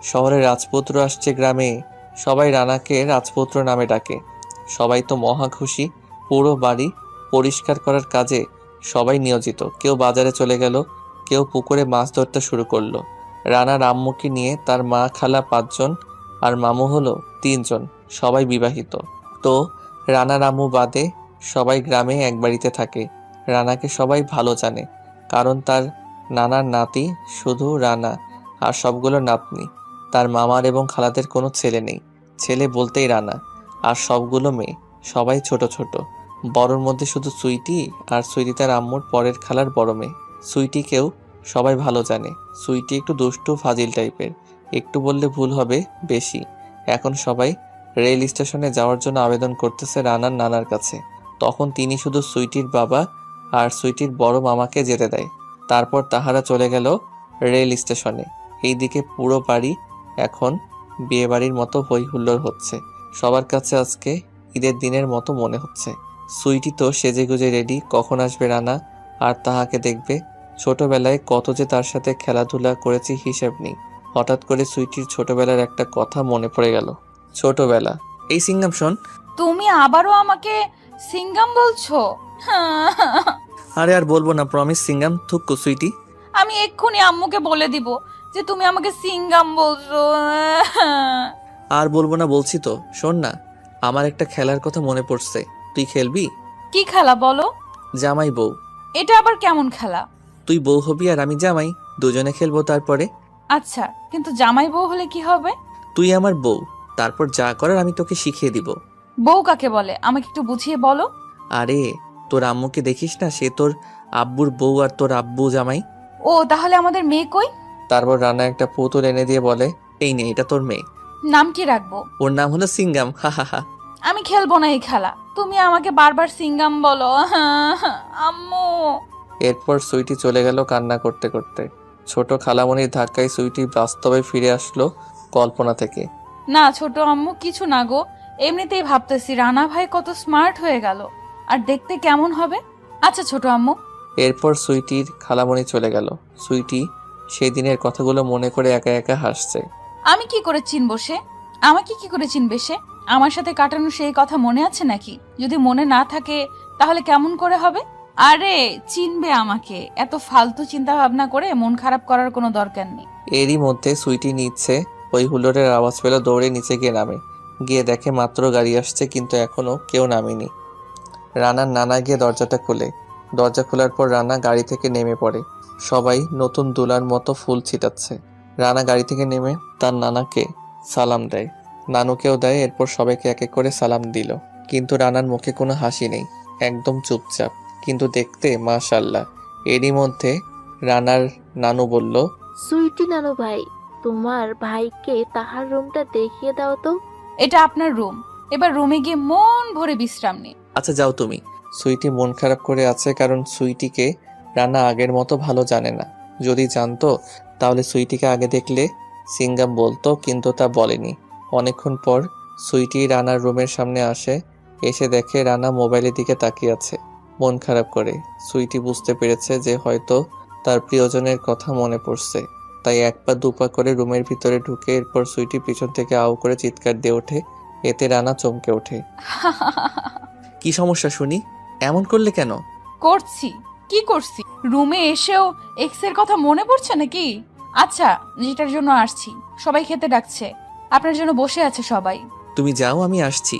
শহরে রাজপুত্র আসছে গ্রামে। সবাই রানাকে রাজপুত্র নামে ডাকে। সবাই তো মহা খুশি। পুরো বাড়ি পরিষ্কার করার কাজে সবাই নিয়োজিত। কেউ বাজারে চলে গেল, কেউ পুকুরে মাছ ধরতে শুরু করলো। রানার আম্মুকে নিয়ে তার মা খালা 5 জন আর মামু হলো 3 জন, সবাই বিবাহিত। তো রানার আম্মু বাদে সবাই গ্রামে এক বাড়িতে থাকে। রানাকে সবাই ভালো জানে, কারণ তার নানার নাতি শুধু রানা, আর সবগুলো নাতনি। তার মামার এবং খালাদের কোনো ছেলে নেই। ছেলে বলতেই রানা, আর সবগুলো মেয়ে। সবাই ছোট ছোট। বড়র মধ্যে শুধু সুইটি, আর সুইটি তার আম্মুর পরের খালার বড় মেয়ে। সুইটিকেও সবাই ভালো জানে। সুইটি একটু দুষ্টু ফাজিল টাইপের, একটু বললে ভুল হবে, বেশি। এখন সবাই রেল স্টেশনে যাওয়ার জন্য আবেদন করতেছে রানার নানার কাছে। তখন তিনি শুধু সুইটির বাবা আর সুইটির বড় মামাকে যেতে দেয়। তারপর তাহারা চলে গেল রেল স্টেশনে। এইদিকে পুরো বাড়ি এখন বিয়ে বাড়ির মতো হই হুল্লোড় হচ্ছে। সবার কাছে আজকে ঈদের দিনের মতো মনে হচ্ছে। সুইটি তো সেজে গুজে রেডি, কখন আসবে রানা আর তাহাকে দেখবে। ছোটবেলায় কত যে তার সাথে খেলাধুলা করেছি হিসেব নেই। হঠাৎ করে সুইটির ছোটবেলার একটা কথা মনে পড়ে গেল। ছোটবেলা। এই সিঙ্গাম শোন। তুমি আবারও আমাকে সিঙ্গাম বলছো? আরে আর বলবো না, প্রমিস। সিঙ্গাম থুক্কু সুইটি। আমি এক্ষুনি আম্মুকে বলে দিব যে তুমি আমাকে সিঙ্গাম বলছো। আর বলবো না বলছি তো। শোন না, আমার একটা খেলার কথা মনে পড়ছে, তুই খেলবি? কি খেলা বলো? জামাই বউ। এটা আবার কেমন খেলা? তুই বউ হবি আর আমি জামাই, দুজনে খেলবো। তারপরে আচ্ছা, কিন্তু জামাই বউ হলে কি হবে? তুই আমার বউ, তারপর যা করার আমি তোকে শিখিয়ে দিব। বউ কাকে বলে আমাকে একটু বুঝিয়ে বলো। আরে তোর আম্মুকে দেখিস না, সে তোর আব্বুর বউ আর তোর আব্বু জামাই। ও, তাহলে আমাদের মেয়ে কই? তারপর রানা একটা পুতুল এনে দিয়ে বলে, এই নে, এটা তোর মেয়ে। নাম কি রাখবো? ওর নাম হলো সিঙ্গাম। হা হা হা। আমি খেলবো না এই খেলা, তুমি আমাকে বারবার সিঙ্গাম বলো। আম্মু। এরপর সুইটি চলে গেল কান্না করতে করতে। ছোট খালামণির ধাক্কায় সুইটি বাস্তবে ফিরে আসলো কল্পনা থেকে। না ছোট আম্মু, কিছু না গো, এমনিতেই ভাবতেছি রানা ভাই কত স্মার্ট হয়ে গেল, আর দেখতে কেমন হবে। আচ্ছা ছোট আম্মু। এরপর সুইটির খালামণি চলে গেল। সুইটি সেই দিনের কথাগুলো মনে করে একা একা হাসছে। আমি কি করে চিনবো সে? আমাকে কি করে চিনবে সে? আমার সাথে কাটানো সেই কথা মনে আছে নাকি? যদি মনে না থাকে তাহলে কেমন করে হবে? আরে চিনবে আমাকে, এত ফালতু চিন্তা ভাবনা করে মন খারাপ করার কোনো দরকার নেই। এরই মধ্যে সুইটি নিচ্ছে ওই হুলোরের আওয়াজ পেল, দৌড়ে নিচে গিয়ে নামে। গিয়ে দেখে মাত্র গাড়ি আসছে, কিন্তু এখনো কেউ নামেনি। রানার নানা গিয়ে দরজাটা খোলে। দরজা খোলার পর রানা গাড়ি থেকে নেমে পড়ে। সবাই নতুন দুলার মতো ফুল ছিটাচ্ছে। রানা গাড়ি থেকে নেমে তার নানাকে সালাম দেয়, নানুকেও দেয়। এরপর সবাইকে এক এক করে সালাম দিল, কিন্তু রানার মুখে কোনো হাসি নেই, একদম চুপচাপ, কিন্তু দেখতে মাশাআল্লাহ। এরই মধ্যে রানার নানু বলল, সুইটি নানু ভাই, তোমার ভাইকে তাহার রুমটা দেখিয়ে দাও তো। এটা আপনার রুম, এবার রুমে গিয়ে মন ভরে বিশ্রাম নিন। আচ্ছা যাও তুমি। সুইটি মন খারাপ করে আছে, কারণ সুইটিকে রানা আগের মতো ভালো জানে না। যদি জানতো তাহলে সুইটিকে আগে দেখলে সিঙ্গাম বলতো, কিন্তু তা বলেনি। অনেকক্ষণ পর সুইটি রানার রুমের সামনে আসে। এসে দেখে রানা মোবাইলের দিকে তাকিয়ে আছে মন খারাপ করে। সুইটি বুঝতে পেরেছে যে হয়তো তার প্রিয়জনের কথা মনে পড়ছে, তাই এক পা দুপা করে রুমের ভিতরে ঢুকে। এরপর সুইটি পিছন থেকে আউ করে চিৎকার দিয়ে ওঠে। এতে রানা চমকে ওঠে। কি সমস্যা শুনি? এমন করলে কেন? করছি কি করছি? রুমে এসেও এক্স এর কথা মনে পড়ছে নাকি? আচ্ছা, যেটার জন্য আসছি, সবাই খেতে ডাকছে, আপনার জন্য বসে আছে সবাই। তুমি যাও, আমি আসছি।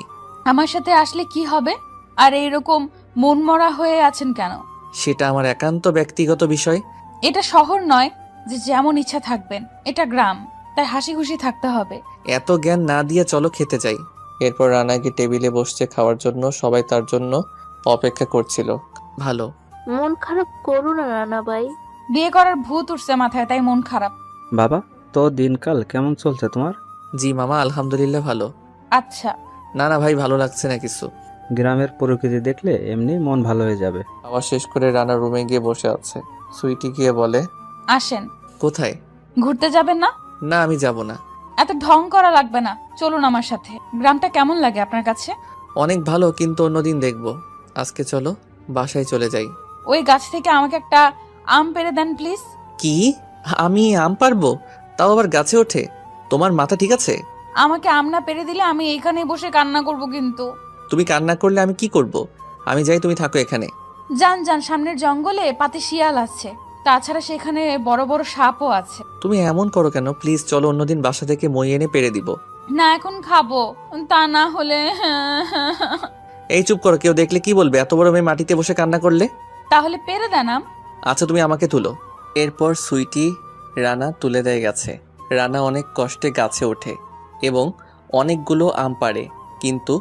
আমার সাথে আসলে কি হবে? আর এইরকম মনমরা হয়ে আছেন কেন? সেটা আমার একান্ত ব্যক্তিগত বিষয়। এটা শহর নয় যে যেমন ইচ্ছা থাকবেন, এটা গ্রাম, তাই হাসি খুশি থাকতে হবে। এত জ্ঞান না দিয়ে চলো খেতে যাই। এরপর রানা গিয়ে টেবিলে বসছে খাওয়ার জন্য। সবাই তার জন্য অপেক্ষা করছিল। ভালো। মন খারাপ করো না রানা ভাই। বিয়ে করার ভূত উঠছে মাথায়, তাই মন খারাপ। বাবা, তো দিনকাল কেমন চলছে তোমার? জি মামা, আলহামদুলিল্লাহ ভালো। আচ্ছা। না না ভাই, ভালো লাগছে না কিছু। গ্রামের প্রকৃতি দেখলে এমনি মন ভালো হয়ে যাবে। খাওয়া শেষ করে রানা রুমে গিয়ে বসে আছে। সুইটি গিয়ে বলে, আসেন। কোথায়? ঘুরতে যাবেন না? না, আমি যাব না। এত ঢং করা লাগবে না, চলুন আমার সাথে। গ্রামটা কেমন লাগে আপনার কাছে? অনেক ভালো, কিন্তু অন্যদিন দেখব। আজকে চলো বাসায় চলে যাই। ওই গাছ থেকে আমাকে একটা আম পেড়ে দেন প্লিজ। কি? আমি আম পারবো? তাও আবার গাছে ওঠে? তোমার মাথা ঠিক আছে? আমাকে আম না পেড়ে দিলে আমি এখানে বসে কান্না করব কিন্তু। তুমি কান্না করলে আমি কি করব? আমি যাই, তুমি থাকো এখানে। যান যান, সামনের জঙ্গলে পাতে শিয়াল আছে, তাছাড়া সেখানে বড় বড় সাপও আছে। তুমি এমন করো কেন? প্লিজ চলো, অন্যদিন বাসা থেকে মই এনে পেড়ে দিব। না, এখন খাবো, তা না হলে। এই চুপ করো, কেউ দেখলে কি বলবে এত বড় মেয়ে মাটিতে বসে কান্না করলে? তাহলে পেড়ে দেন আম। আচ্ছা তুমি আমাকে তুলো। এরপর সুইটি রানা তুলে দেয় গাছে। রানা অনেক কষ্টে গাছে ওঠে এবং অনেকগুলো আম পাড়ে, কিন্তু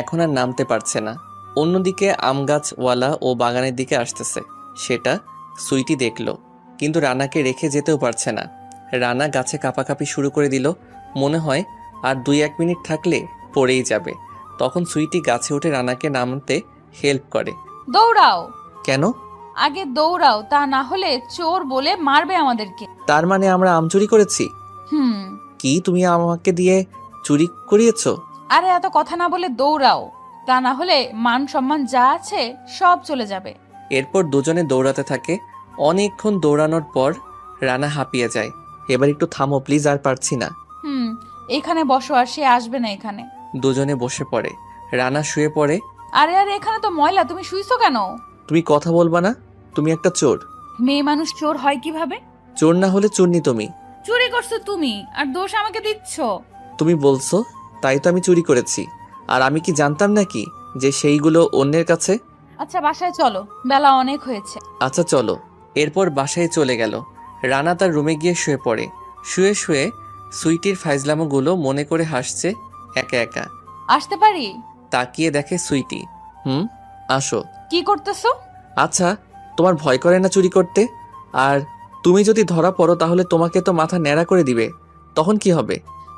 এখন আর নামতে পারছে না। অন্যদিকে আম গাছওয়ালা ও বাগানের দিকে আসতেছে, সেটা সুইটি দেখলো, কিন্তু রানাকে রেখে যেতেও পারছে না। রানা গাছে কাঁপাকাঁপি শুরু করে দিল। মনে হয় আর 2-1 মিনিট থাকলে পড়েই যাবে। তখন সুইটি গাছে উঠে রানাকে নামতে হেল্প করে। দৌড়াও। কেন? আগে দৌড়াও, তা না হলে চোর বলে মারবে আমাদেরকে। তার মানে আমরা আম চুরি করেছি? কি তুমি আমাকে দিয়ে চুরি করিয়েছো? আরে এত কথা না বলে দৌড়াও, তা না হলে মান সম্মান যা আছে সব চলে যাবে। এরপর দুজনে দৌড়াতে থাকে। অনেকক্ষণ দৌড়ানোর পর রানা হাঁপিয়ে যায়। এবার একটু থামো প্লিজ, আর পারছি না। এখানে বসো, আর সে আসবে না এখানে। দুজনে বসে পড়ে। রানা শুয়ে পড়ে। আরে আরে, এখানে তো ময়লা, তুমি শুইছো কেন? তুমি কথা বলবা না? তুমি একটা চোর। মেয়ে মানুষ চোর হয় কিভাবে? চোর না হলে চুন্নি তুমি। চুরি করছো তুমি, আর দোষ আমাকে দিচ্ছ। তুমি বলছো তাই তো আমি চুরি করেছি। আর আমি কি জানতাম নাকি যে সেইগুলো অন্যের কাছে? আচ্ছা বাসায় চলো, বেলা অনেক হয়েছে। আচ্ছা চলো। এরপর বাসায় চলে গেল। রানা তার রুমে গিয়ে শুয়ে পড়ে। শুয়ে শুয়ে সুইটির ফাইজলামোগুলো মনে করে হাসছে একা একা। আসতে পারি? তাকিয়ে দেখে সুইটি। আসো। কি করতেছো? আচ্ছা, তোমার ভয় করে না চুরি করতে? আর তুমি যদি ধরা পড়ো তাহলে তোমাকে তো মাথা ন্যাড়া করে দিবে, তখন কি হবে?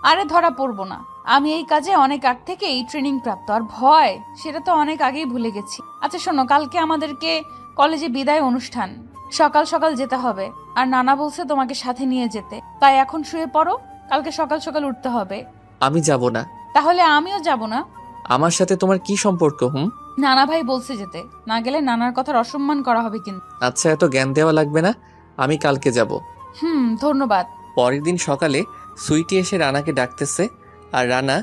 আরে ধরা পড়বো না, আমি এই কাজে অনেক আগ থেকেই ট্রেনিং প্রাপ্ত। আর ভয়, সেটা তো অনেক আগেই ভুলে গেছি। আচ্ছা শোনো, কালকে আমাদেরকে কলেজে বিদায় অনুষ্ঠান, সকাল সকাল যেতে হবে। আর নানা বলছে তোমাকে সাথে নিয়ে যেতে, তাই এখন শুয়ে পড়ো, কালকে সকাল সকাল উঠতে হবে। আমি যাব না। তাহলে আমিও যাব না। আমার সাথে তোমার কি সম্পর্ক? নানা ভাই বলছে যেতে, না গেলে নানার কথার অসম্মান করা হবে কিন্তু। আচ্ছা, এত জ্ঞান দেওয়া লাগবে না, আমি কালকে যাব। ধন্যবাদ। পরের দিন সকালে সুইটি এসে রানাকে ডাকতেছে, আর রানা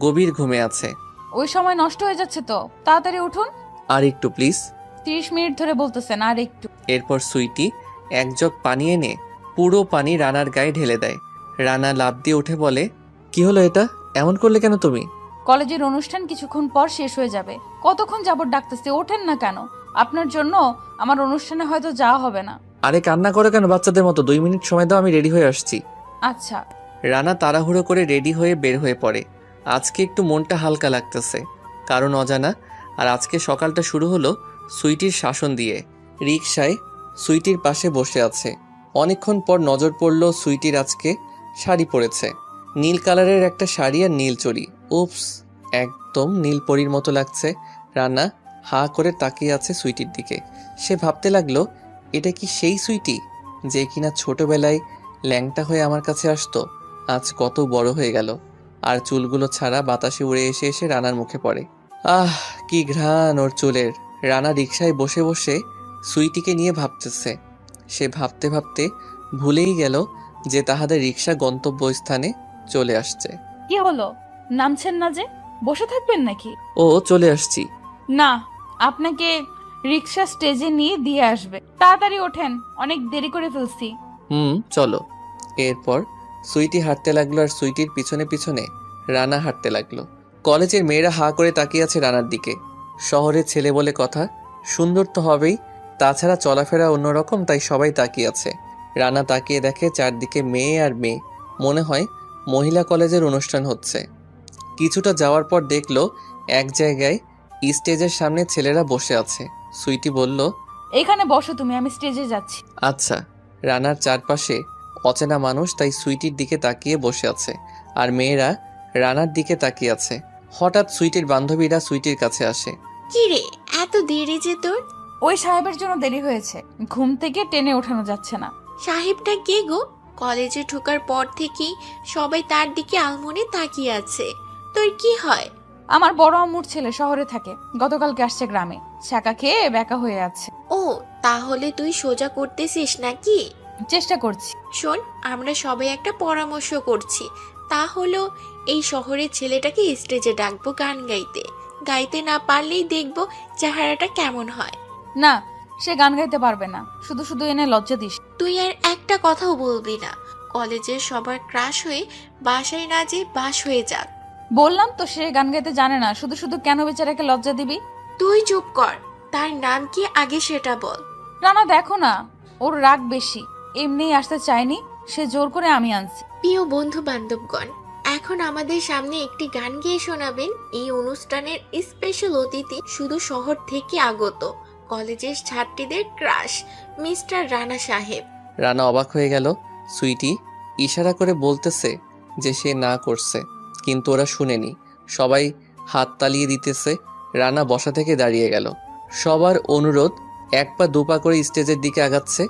গভীর ঘুমে আছে। ওই সময় নষ্ট হয়ে যাচ্ছে তো, তাড়াতাড়ি উঠুন। আর একটু প্লিজ। 30 মিনিট ধরে বলতেছেন আর একটু। এরপর সুইটি এক জগ পানি এনে পুরো পানি রানার গায়ে ঢেলে দেয়। রানা লাফ দিয়ে উঠে বলে, কি হলো এটা? এমন করলে কেন তুমি? কলেজের অনুষ্ঠান কিছুক্ষণ পর শেষ হয়ে যাবে, কতক্ষণ যাবত ডাকতেছে, ওঠেন না কেন? আপনার জন্য আমার অনুষ্ঠানে হয়তো যাওয়া হবে না। আরে কান্না করো কেন বাচ্চাদের মতো? 2 মিনিট সময় দাও, আমি রেডি হয়ে আসছি। আচ্ছা। রানা তাড়াহুড়ো করে রেডি হয়ে বের হয়ে পড়ে। আজকে একটু মনটা হালকা লাগতেছে, কারণ অজানা। আর আজকে সকালটা শুরু হলো সুইটির শাসন দিয়ে। রিকশায় সুইটির পাশে বসে আছে। অনেকক্ষণ পর নজর পড়ল সুইটির আজকে শাড়ি পরেছে, নীল কালারের একটা শাড়ি আর নীল চড়ি। উপস, একদম নীল পরীর মতো লাগছে। রানা হা করে তাকিয়ে আছে সুইটির দিকে। সে ভাবতে লাগলো, এটা কি সেই সুইটি যে কিনা ছোটবেলায় ল্যাংটা হয়ে আমার কাছে আসতো? আজ কত বড় হয়ে গেল, আর চুলগুলো ছাড়া বাতাসে উড়ে এসে এসে রানার মুখে পড়ে। আহ, কি ঘ্রাণ ওর চুলের। রানা রিকশায় বসে বসে সুইটিকে নিয়ে ভাবতেছে। সে ভাবতে ভাবতে ভুলেই গেল যে তাহাদের রিকশা গন্তব্যস্থানে চলে আসছে। কি হলো, নামছেন না যে? বসে থাকবেন নাকি? ও, চলে আসছি। না, আপনাকে রিক্সা স্টেজে নিয়ে দিয়ে আসবে। তাড়াতাড়ি ওঠেন, অনেক দেরি করে ফেলছি। চলো। এরপর সুইটি হাঁটতে লাগলো আর সুইটির পিছনে পিছনে রানা হাঁটতে লাগলো। কলেজের মেয়েরা হা করে তাকিয়ে আছে রানার দিকে। শহরের ছেলে বলে কথা, সুন্দর তো হবেই, তাছাড়া চলাফেরা অন্যরকম, তাই সবাই তাকিয়ে আছে। রানা তাকিয়ে দেখে চারদিকে মেয়ে আর মেয়ে, মনে হয় মহিলা কলেজের অনুষ্ঠান হচ্ছে। কিছুটা যাওয়ার পর দেখলো এক জায়গায় স্টেজের সামনে ছেলেরা বসে আছে। সুইটি বলল, এখানে বসো তুমি, আমি স্টেজে যাচ্ছি। আচ্ছা। রানার চারপাশে অচেনা মানুষ, তাই সুইটির দিকে তাকিয়ে বসে আছে, আর মেয়েরা রানার দিকে তাকিয়ে আছে। হঠাৎ সুইটির বান্ধবীরা সুইটির কাছে আসে। কি রে, এত দেরি যে তোর? ওই সাহেবের জন্য দেরি হয়েছে, ঘুম থেকে টেনে ওঠানো যাচ্ছে না। সাহেবটা কে গো? কলেজে ঢোকার পর থেকেই সবাই তার দিকে আলমনে তাকিয়ে আছে। তোর কি হয়? আমার বড় আম্মুর ছেলে শহরে থাকে, গতকালকে আসছে গ্রামে, ছাকা খেয়ে বেকা হয়ে আছে। ও, তাহলে তুই সোজা করতেছিস নাকি? চেষ্টা করছি। শোন, আমরা সবাই একটা পরামর্শ করছি। তা হলো, এই শহরের ছেলেটাকে স্টেজে ডাকবো গান গাইতে। গাইতে না পারলেই দেখবো চেহারাটা কেমন হয়। না, সে গান গাইতে পারবে না, শুধু শুধু এনে লজ্জা দিস। তুই আর একটা কথাও বলবি না। কলেজের সবার ক্রাশ হয়ে বাসায় না যে বাস হয়ে যাক। বললাম তো সে গান গাইতে জানে না, শুধু শুধু কেন বেচারাকে লজ্জা দিবি? তুই চুপ কর, তার নাম কি আগে সেটা বল। রানা দেখো না, ওর রাগ বেশি, এমনিই আসতে চায়নি, সে জোর করে আমি আনছি। প্রিয় বন্ধু বান্ধবগণ, এখন আমাদের সামনে একটি গান গেয়ে শোনাবেন এই অনুষ্ঠানের স্পেশাল অতিথি, শুধু শহর থেকে আগত কলেজের ছাত্রীদের ক্রাশ, মিস্টার রানা সাহেব। রানা অবাক হয়ে গেল। সুইটি ইশারা করে বলতেছে যে সে না করছে, কিন্তু ওরা শুনেনি। সবাই হাত তালিয়ে দিতেছে। রানা বসা থেকে দাঁড়িয়ে গেল। সবার অনুরোধ, এক পা দুপা করে স্টেজের দিকে আগাচ্ছে।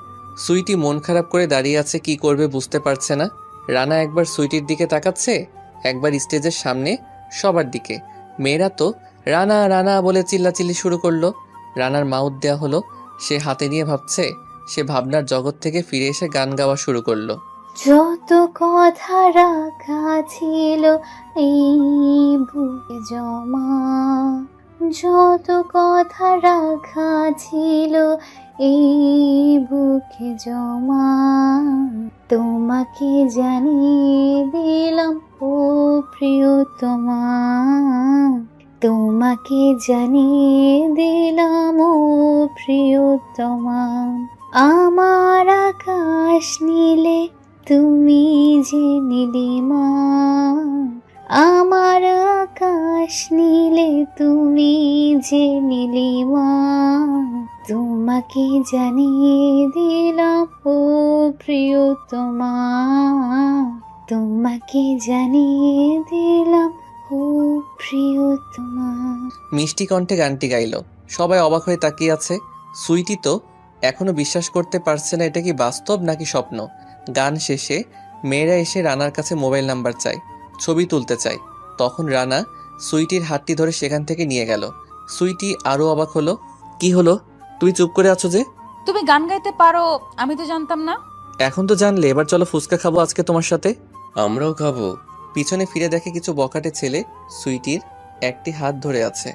সুইটি মন খারাপ করে দাঁড়িয়ে আছে, কি করবে বুঝতে পারছে না। রানা একবার সুইটির দিকে তাকাচ্ছে, একবার স্টেজের সামনে সবার দিকে। মেয়েরা তো রানা রানা বলে চিল্লাচিল্লি শুরু করলো। রানার মাউথ দেয়া হলো। সে হাতে নিয়ে ভাবছে। সে ভাবনার জগৎ থেকে ফিরে এসে গান গাওয়া শুরু করলো। যত কথা রাখা ছিল এই বুকে জমা, যত কথা রাখা ছিল এই বুকে জমা, তোমাকে জানিয়ে দিলাম ও প্রিয়তমা, তোমাকে জানিয়ে দিলাম ও প্রিয়তমা। আমার আকাশ নীলে তুমি যে নীলিমা, আমার আকাশ নীলে তুমি যে নীলিমা, তোমাকে জানিয়ে দিলাম ও প্রিয়তমা, তোমাকে জানিয়ে দিলাম ও প্রিয়তমা। মিষ্টি কণ্ঠে গানটি গাইল। সবাই অবাক হয়ে তাকিয়ে আছে। সুইটি তো এখনো বিশ্বাস করতে পারছে না এটা কি বাস্তব নাকি স্বপ্ন। গান শেষে মেয়েরা এসে রানার কাছে মোবাইল নাম্বার চায়, ছবি তুলতে চায়। তখন রানা সুইটির হাতটি ধরে সেখান থেকে নিয়ে গেল। সুইটি আরো অবাক হলো। কি হলো, তুমি চুপ করে আছো যে? তুমি গান গাইতে পারো, আমি তো জানতাম না। এখন তো জানলে, এবার চলো ফুচকা খাবো আজকে তোমার সাথে। আমরাও খাবো। পিছনে ফিরে দেখে কিছু বকাটে ছেলে সুইটির একটি হাত ধরে আছে।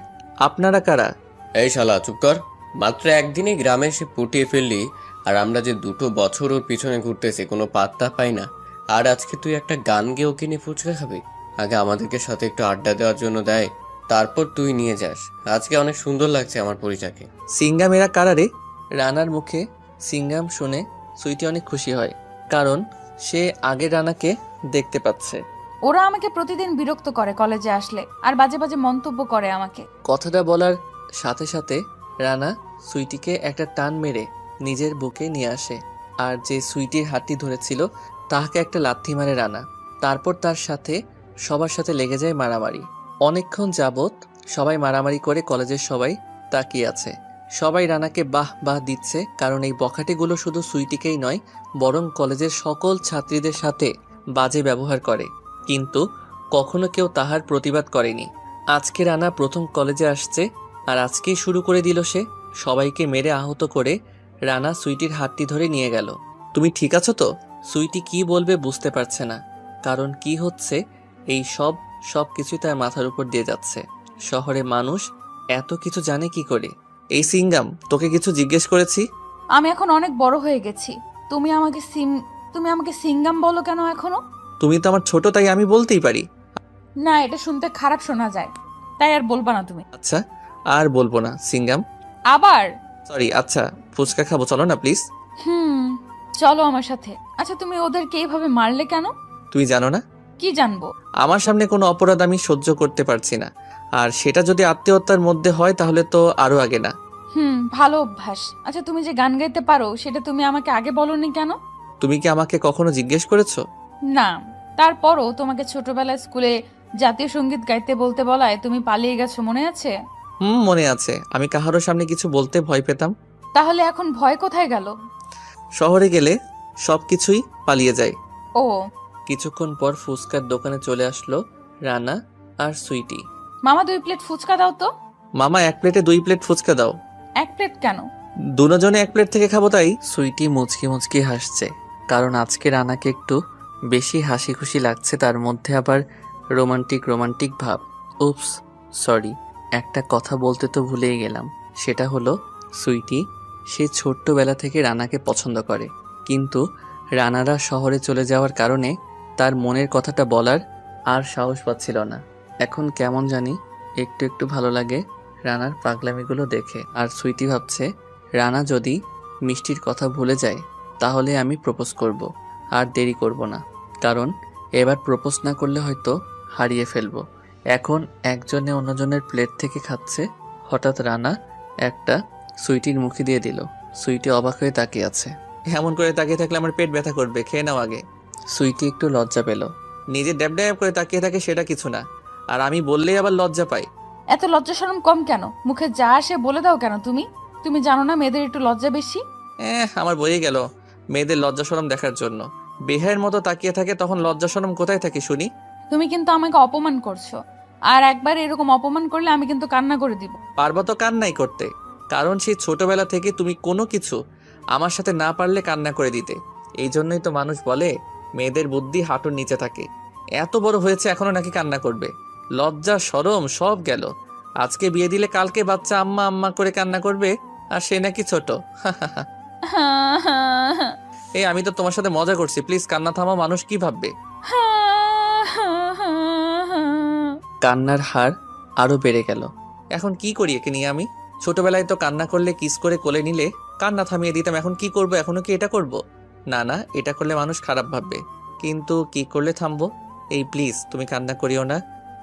আপনারা কারা? এই শালা চুপ কর। মাত্র একদিনে গ্রামে এসে পুটিয়ে ফেললি, আর আমরা যে 2 বছর ওর পিছনে ঘুরতেছি কোনো পাত্তা পাই না। আর আজকে তুই একটা গান গেয়ে ওকে নিয়ে ফুচকা খাবি? আগে আমাদেরকে সাথে একটু আড্ডা দেওয়ার জন্য দেয়, তারপর তুই নিয়ে যাস। আজকে অনেক সুন্দর লাগছে আমার পরিচাকে। সিঙ্গাম এরা কারারে? রানার মুখে সিঙ্গাম শুনে সুইটি অনেক খুশি হয়, কারণ সে আগে রানাকে দেখতে পাচ্ছে। ওরা আমাকে প্রতিদিন বিরক্ত করে কলেজে আসলে, আর বাজে বাজে মন্তব্য করে আমাকে। কথাটা বলার সাথে সাথে রানা সুইটিকে একটা টান মেরে নিজের বুকে নিয়ে আসে, আর যে সুইটির হাতটি ধরেছিল তাহাকে একটা লাথি মারে রানা। তারপর তার সাথে সবার সাথে লেগে যায় মারামারি। অনেকক্ষণ যাবৎ সবাই মারামারি করে কলেজের সবাই তাকিয়ে আছে। সবাই রানাকে বাহ বাহ দিচ্ছে, কারণ এই বখাটেগুলো শুধু সুইটিকেই নয় বরং কলেজের সকল ছাত্রীদের সাথে বাজে ব্যবহার করে, কিন্তু কখনো কেউ তাহার প্রতিবাদ করেনি। আজকে রানা প্রথম কলেজে আসছে, আর আজকেই শুরু করে দিল সে। সবাইকে মেরে আহত করে রানা সুইটির হাতটি ধরে নিয়ে গেল। তুমি ঠিক আছো তো? সুইটি কি বলবে বুঝতে পারছে না, কারণ কি হচ্ছে এই সব কিছুই তার মাথার উপর দিয়ে যাচ্ছে। শহরে মানুষ এত কিছু জানে কি করে? এই সিঙ্গাম, তোকে কিছু জিজ্ঞেস করেছি? আমি এখন অনেক বড় হয়ে গেছি, তুমি আমাকে সিঙ্গাম বলো কেন এখনো? তুমি তো আমার ছোট, তাই আমি বলতেই পারি। না, এটা শুনতে খারাপ শোনা যায়, তাই আর বলবা না তুমি। আচ্ছা, আর বলবো না সিঙ্গাম। আবার সরি। আচ্ছা, ফুচকা খাবো, চলো না প্লিজ। চলো আমার সাথে। আচ্ছা, তুমি ওদেরকে এইভাবে মারলে কেন? তুমি জানো না? কি জানবো? আমার সামনে কোনো অপরাধ আমি সহ্য করতে পারছি না, আর সেটা যদি আত্মহত্যার মধ্যে হয় তাহলে তো আরো আগে না। ভালো অভ্যাস। আচ্ছা, তুমি যে গান গাইতে পারো সেটা তুমি আমাকে আগে বলনি কেন? তুমি কি আমাকে কখনো জিজ্ঞেস করেছো? না, তারপরও তোমাকে ছোটবেলায় স্কুলে জাতীয় সঙ্গীত গাইতে বলতে বলায় তুমি পালিয়ে গেছো, মনে আছে? মনে আছে। আমি কাহারও সামনে কিছু বলতে ভয় পেতাম। তাহলে এখন ভয় কোথায় গেল? শহরে গেলে সবকিছুই পালিয়ে যায়। ও। কিছুক্ষণ পর ফুচকার দোকানে চলে আসলো রানা আর সুইটি। মামা 2 প্লেট ফুচকা দাও তো। মামা 1 প্লেটে 2 প্লেট ফুচকা দাও। 1 প্লেট কেন? দুজনে 1 প্লেট থেকে খাবো তাই। সুইটি মুচকি মুচকি হাসছে, কারণ আজকে রানাকে একটু বেশি হাসি খুশি লাগছে, তার মধ্যে আবার রোমান্টিক ভাব। উপস, সরি, একটা কথা বলতে তো ভুলেই গেলাম। সেটা হলো সুইটি সে ছোট্টবেলা থেকে রানাকে পছন্দ করে, কিন্তু রানারা শহরে চলে যাওয়ার কারণে তার মনের কথাটা বলার আর সাহস পাচ্ছিল না। এখন কেমন জানি একটু একটু ভালো লাগে রানার পাগলামিগুলো দেখে। আর সুইটি ভাবছে রানা যদি মিষ্টির কথা ভুলে যায় তাহলে আমি প্রপোজ করব, আর দেরি করব না, কারণ এবার প্রপোজ না করলে হয়তো হারিয়ে ফেলবো। এখন একজনে অন্যজনের প্লেট থেকে খাচ্ছে, হঠাৎ রানা একটা সুইটির মুখে দিয়ে দিল। সুইটি অবাক হয়ে তাকিয়ে আছে। এমন করে তাকিয়ে থাকলে আমার পেট ব্যথা করবে, খেয়ে নাও আগে। সুইটি একটু লজ্জা পেল। নিজে ড্যাব ড্যাব করে তাকিয়ে থাকে সেটা কিছু না, আর আমি বললেই আবার লজ্জা পাই। এত লজ্জা শরম কম কেন? মুখে যা আসে বলে দাও কেন? তুমি জানো না মেয়েদের একটু লজ্জা বেশি? আমার বইয়ে গেল মেয়েদের লজ্জা শরম দেখার জন্য। বেহায়ের মতো তাকিয়ে থাকে, তখন লজ্জা শরম কোথায় থাকে শুনি? তুমি কিন্তু আমাকে অপমান করছো, আর একবার এরকম অপমান করলে আমি কিন্তু কান্না করে দিব। পারবো তো কান্নাই করতে, কারণ সেই ছোটবেলা থেকে তুমি কোনো কিছু আমার সাথে না পারলে কান্না করে দিতে। এই জন্যই তো মানুষ বলে মেয়েদের বুদ্ধি হাঁটুর নিচে থাকে। এত বড় হয়েছে এখনো নাকি কান্না করবে? লজ্জা শরম সব গেল। আজকে বিয়ে দিলে কালকে বাচ্চা আম্মা আম্মা করে কান্না করবে, আর সে নাকি ছোট। এই আমি তো তোমার সাথে মজা করছি, প্লিজ কান্না থামা, মানুষ কি ভাববে? কান্নার হার আরো বেড়ে গেল। এখন কি করি একে নিয়ে আমি? ছোটবেলায় তো কান্না করলে কিস করে কোলে নিলে কান্না থামিয়ে দিতাম, এখন কি করব? এখনো কি এটা করব? না, এটা করলে মানুষ খারাপ ভাববে, কিন্তু কি করলে থামবো? এই প্লিজ তুমি কান্না করিও না,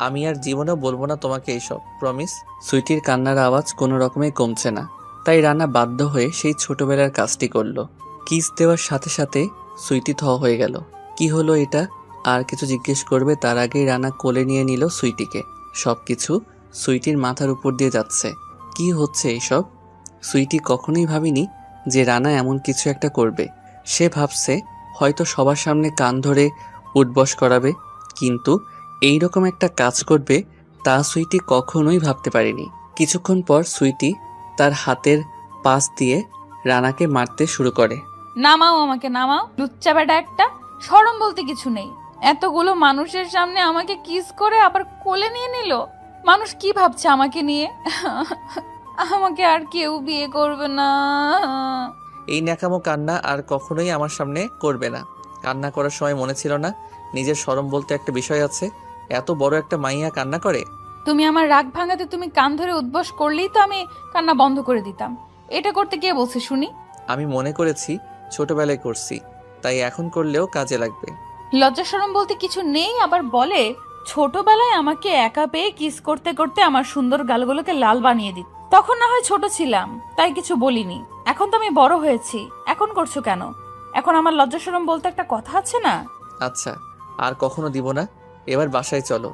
আমি আর জীবনেও বলবো না তোমাকে এইসব, প্রমিস। সুইটির কান্নার আওয়াজ কোনো রকমে কমছে না, তাই রানা বাধ্য হয়ে সেই ছোটবেলার কাজটি করলো। কিস দেওয়ার সাথে সাথে সুইটি থ হয়ে গেল। কি হলো এটা? আর কিছু জিজ্ঞেস করবে তার আগেই রানা কোলে নিয়ে নিল সুইটিকে। সবকিছু সুইটির মাথার উপর দিয়ে যাচ্ছে। কি হচ্ছে এইসব? সুইটি কখনোই ভাবিনি যে রানা এমন কিছু একটা করবে। সে ভাবছে হয়তো সবার সামনে কান ধরে উঠবস করাবে, কিন্তু এইরকম একটা কাজ করবে তা সুইটি কখনোই ভাবতে পারেনি। কিছুক্ষণ পর সুইটি তার হাতের পাশ দিয়ে রানাকে মারতে শুরু করে। নামাও আমাকে, নামাও, লুচ্চা বেটা একটা। শরম বলতে কিছু নেই। এতগুলো মানুষের সামনে আমাকে কিস করে আবার কোলে নিয়ে নিল। মানুষ কি ভাবছে আমাকে নিয়ে? আমাকে আর কেউ বিয়ে করবে না। এই ন্যাকামো কান্না আর কখনোই আমার সামনে করবে না। কান্না করার সময় মনে ছিল না নিজের শরম বলতে একটা বিষয় আছে? এত বড় একটা মাইয়া কান্না করে? তুমি আমার রাগ ভাঙাতে তুমি কান ধরে উদ্বাস করলেই তো আমি কান্না বন্ধ করে দিতাম। এটা করতে কে বলছে শুনি? আমি মনে করেছি ছোটবেলায় করছি, তাই এখন করলেও কাজে লাগবে। লজ্জা শরম বলতে কিছু নেই, আবার বলে ছোটবেলায় আমাকে একা পেয়ে কিস করতে করতে আমার সুন্দর গালগুলোকে লাল বানিয়ে দিত। তখন না হয় ছোট ছিলাম, তাই কিছু বলিনি। এখন তো আমি বড় হয়েছি, এখন করছো কেন? এখন আমার লজ্জা শরম বলতে একটা কথা আছে না? আচ্ছা, আর কখনো দিব না। এবার বাসায় চলো,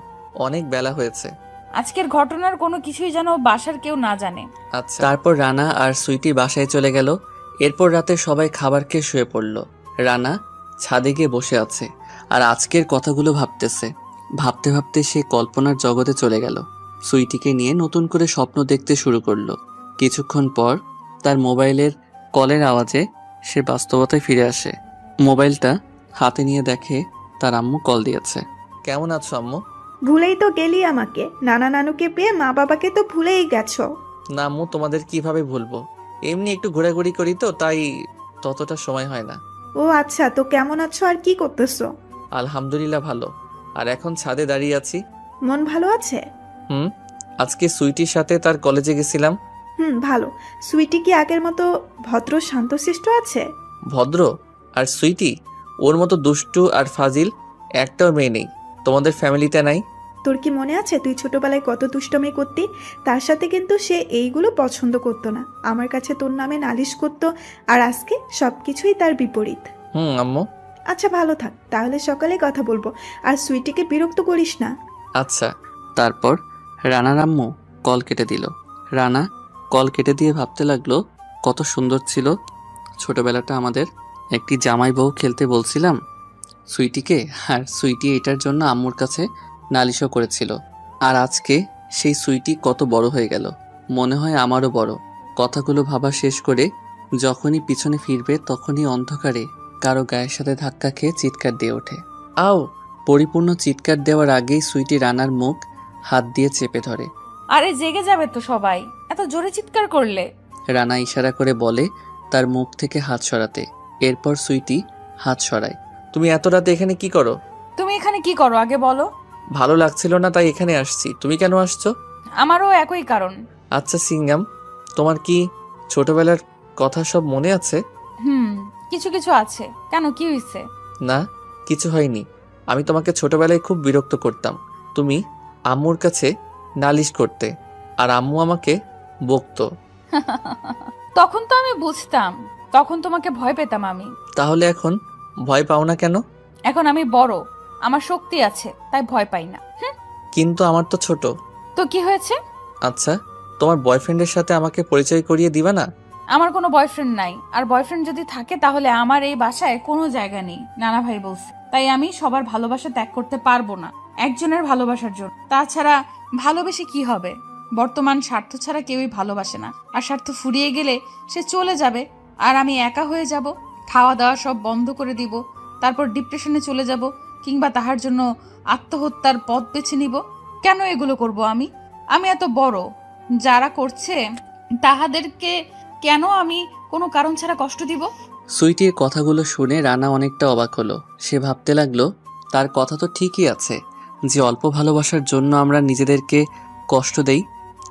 অনেক বেলা হয়েছে। আজকের ঘটনার কোনো কিছুই যেন বাসার কেউ না জানে। আচ্ছা। তারপর রানা আর সুইটি বাসায় চলে গেল। এরপর রাতে সবাই খাবার খেয়ে শুয়ে পড়ল। রানা ছাদে গিয়ে বসে আছে আর আজকের কথাগুলো ভাবতেছে। ভাবতে ভাবতে সে কল্পনার জগতে চলে গেল। সুইটিকে নিয়ে নতুন করে স্বপ্ন দেখতে শুরু করলো। কিছুক্ষণ পর তার মোবাইলের কলের আওয়াজে সে বাস্তবতায় ফিরে আসে। মোবাইলটা হাতে নিয়ে দেখে তার আম্মু কল দিয়েছে। কেমন আছো আম্মু? ভুলেই তো গেলি আমাকে, নানা নানুকে পেয়ে মা বাবাকে তো ভুলেই গেছো। না আম্মু, তোমাদের কিভাবে ভুলবো? এমনি একটু ঘোরাঘুরি করি তো, তাই ততটা সময় হয় না। ও আচ্ছা, তো কেমন আছো আর কি করতেছো? আলহামদুলিল্লাহ ভালো। আর এখন ছাদে দাঁড়িয়ে আছি। মন ভালো আছে? আজকে সুইটির সাথে তার কলেজে গেছিলাম। ভালো। সুইটি কি আগের মতো ভদ্র শান্তশিষ্ট আছে? ভদ্র? আর সুইটি? ওর মতো দুষ্টু আর ফাজিল একটাও মেয়ে নেই। তোমাদের ফ্যামিলিতে নাই? তোর কি মনে আছে তুই ছোটবেলায় কত দুষ্টমি করতি? তার সাথে কিন্তু সে এইগুলো পছন্দ করতো না। আমার কাছে তোর নামে নালিশ করতো, আর আজকে সবকিছুই তার বিপরীত। আম্মু। আচ্ছা ভালো থাক, তাহলে সকালে কথা বলবো। আর সুইটিকে বিরক্ত করিস না। আচ্ছা। তারপর রানার আম্মু কল কেটে দিল। রানা কল কেটে দিয়ে ভাবতে লাগলো, কত সুন্দর ছিল ছোটবেলাটা আমাদের। একটি জামাই বউ খেলতে বলছিলাম সুইটিকে, আর সুইটি এটার জন্য আম্মুর কাছে নালিশও করেছিল। আর আজকে সেই সুইটি কত বড় হয়ে গেল। মনে হয় আমারও বড়। কথাগুলো ভাবা শেষ করে যখনই পিছনে ফিরবে তখনই অন্ধকারে কারো গায়ের সাথে ধাক্কা খেয়ে চিৎকার দিয়ে ওঠে। আও! পরিপূর্ণ চিৎকার দেওয়ার আগেই সুইটি রানার মুখ হাত দিয়ে চেপে ধরে। আরে জেগে যাবে তো সবাই, এত জোরে চিৎকার করলে। রানা ইশারা করে বলে তার মুখ থেকে হাত সরাতে। এরপর সুইটি হাত সরায়। তুমি এত রাতে এখানে কি করো? তুমি এখানে কি করো আগে বলো? ভালো লাগছিল না তাই এখানে আসছি। তুমি কেন আসছো? আমারও একই কারণ। আচ্ছা সিঙ্গাম, তোমার কি ছোটবেলার কথা সব মনে আছে? কিছু কিছু আছে। কেন, কি হয়েছে? না, কিছু হয়নি। আমি তোমাকে ছোটবেলায় খুব বিরক্ত করতাম। তুমি আম্মুর কাছে নালিশ করতে আর আম্মু আমাকে বকতো। তখন তো আমি বুঝতাম, তখন তোমাকে ভয় পেতাম আমি। তাহলে এখন ভয় পাও না কেন? এখন আমি বড়, আমার শক্তি আছে, তাই ভয় পাই না। কিন্তু আমার তো ছোট। তো কি হয়েছে? আচ্ছা, তোমার বয়ফ্রেন্ডের সাথে আমাকে পরিচয় করিয়ে দিবা না? আমার কোনো বয়ফ্রেন্ড নাই, আর বয়ফ্রেন্ড যদি থাকে তাহলে আমার এই বাসায় কোনো জায়গা নেই, নানা ভাই বলছে। তাই আমি সবার ভালোবাসা ত্যাগ করতে পারবো না একজনের ভালোবাসার জন্য। তাছাড়া ভালোবেসে কি হবে? বর্তমান স্বার্থ ছাড়া কেউই ভালোবাসে না, আর স্বার্থ ফুরিয়ে গেলে সে চলে যাবে আর আমি একা হয়ে যাব। খাওয়া দাওয়া সব বন্ধ করে দিব, তারপর ডিপ্রেশনে চলে যাব, কিংবা তাহার জন্য আত্মহত্যার পথ বেছে নিব। কেন এগুলো করব আমি? আমি এত বড়, যারা করছে তাহাদেরকে কেন আমি কোনো কারণ ছাড়া কষ্ট দিব? সুইটির কথাগুলো শুনে রানা অনেকটা অবাক হলো। সে ভাবতে লাগলো, তার কথা তো ঠিকই আছে যে অল্প ভালোবাসার জন্য আমরা নিজেদেরকে কষ্ট দেই।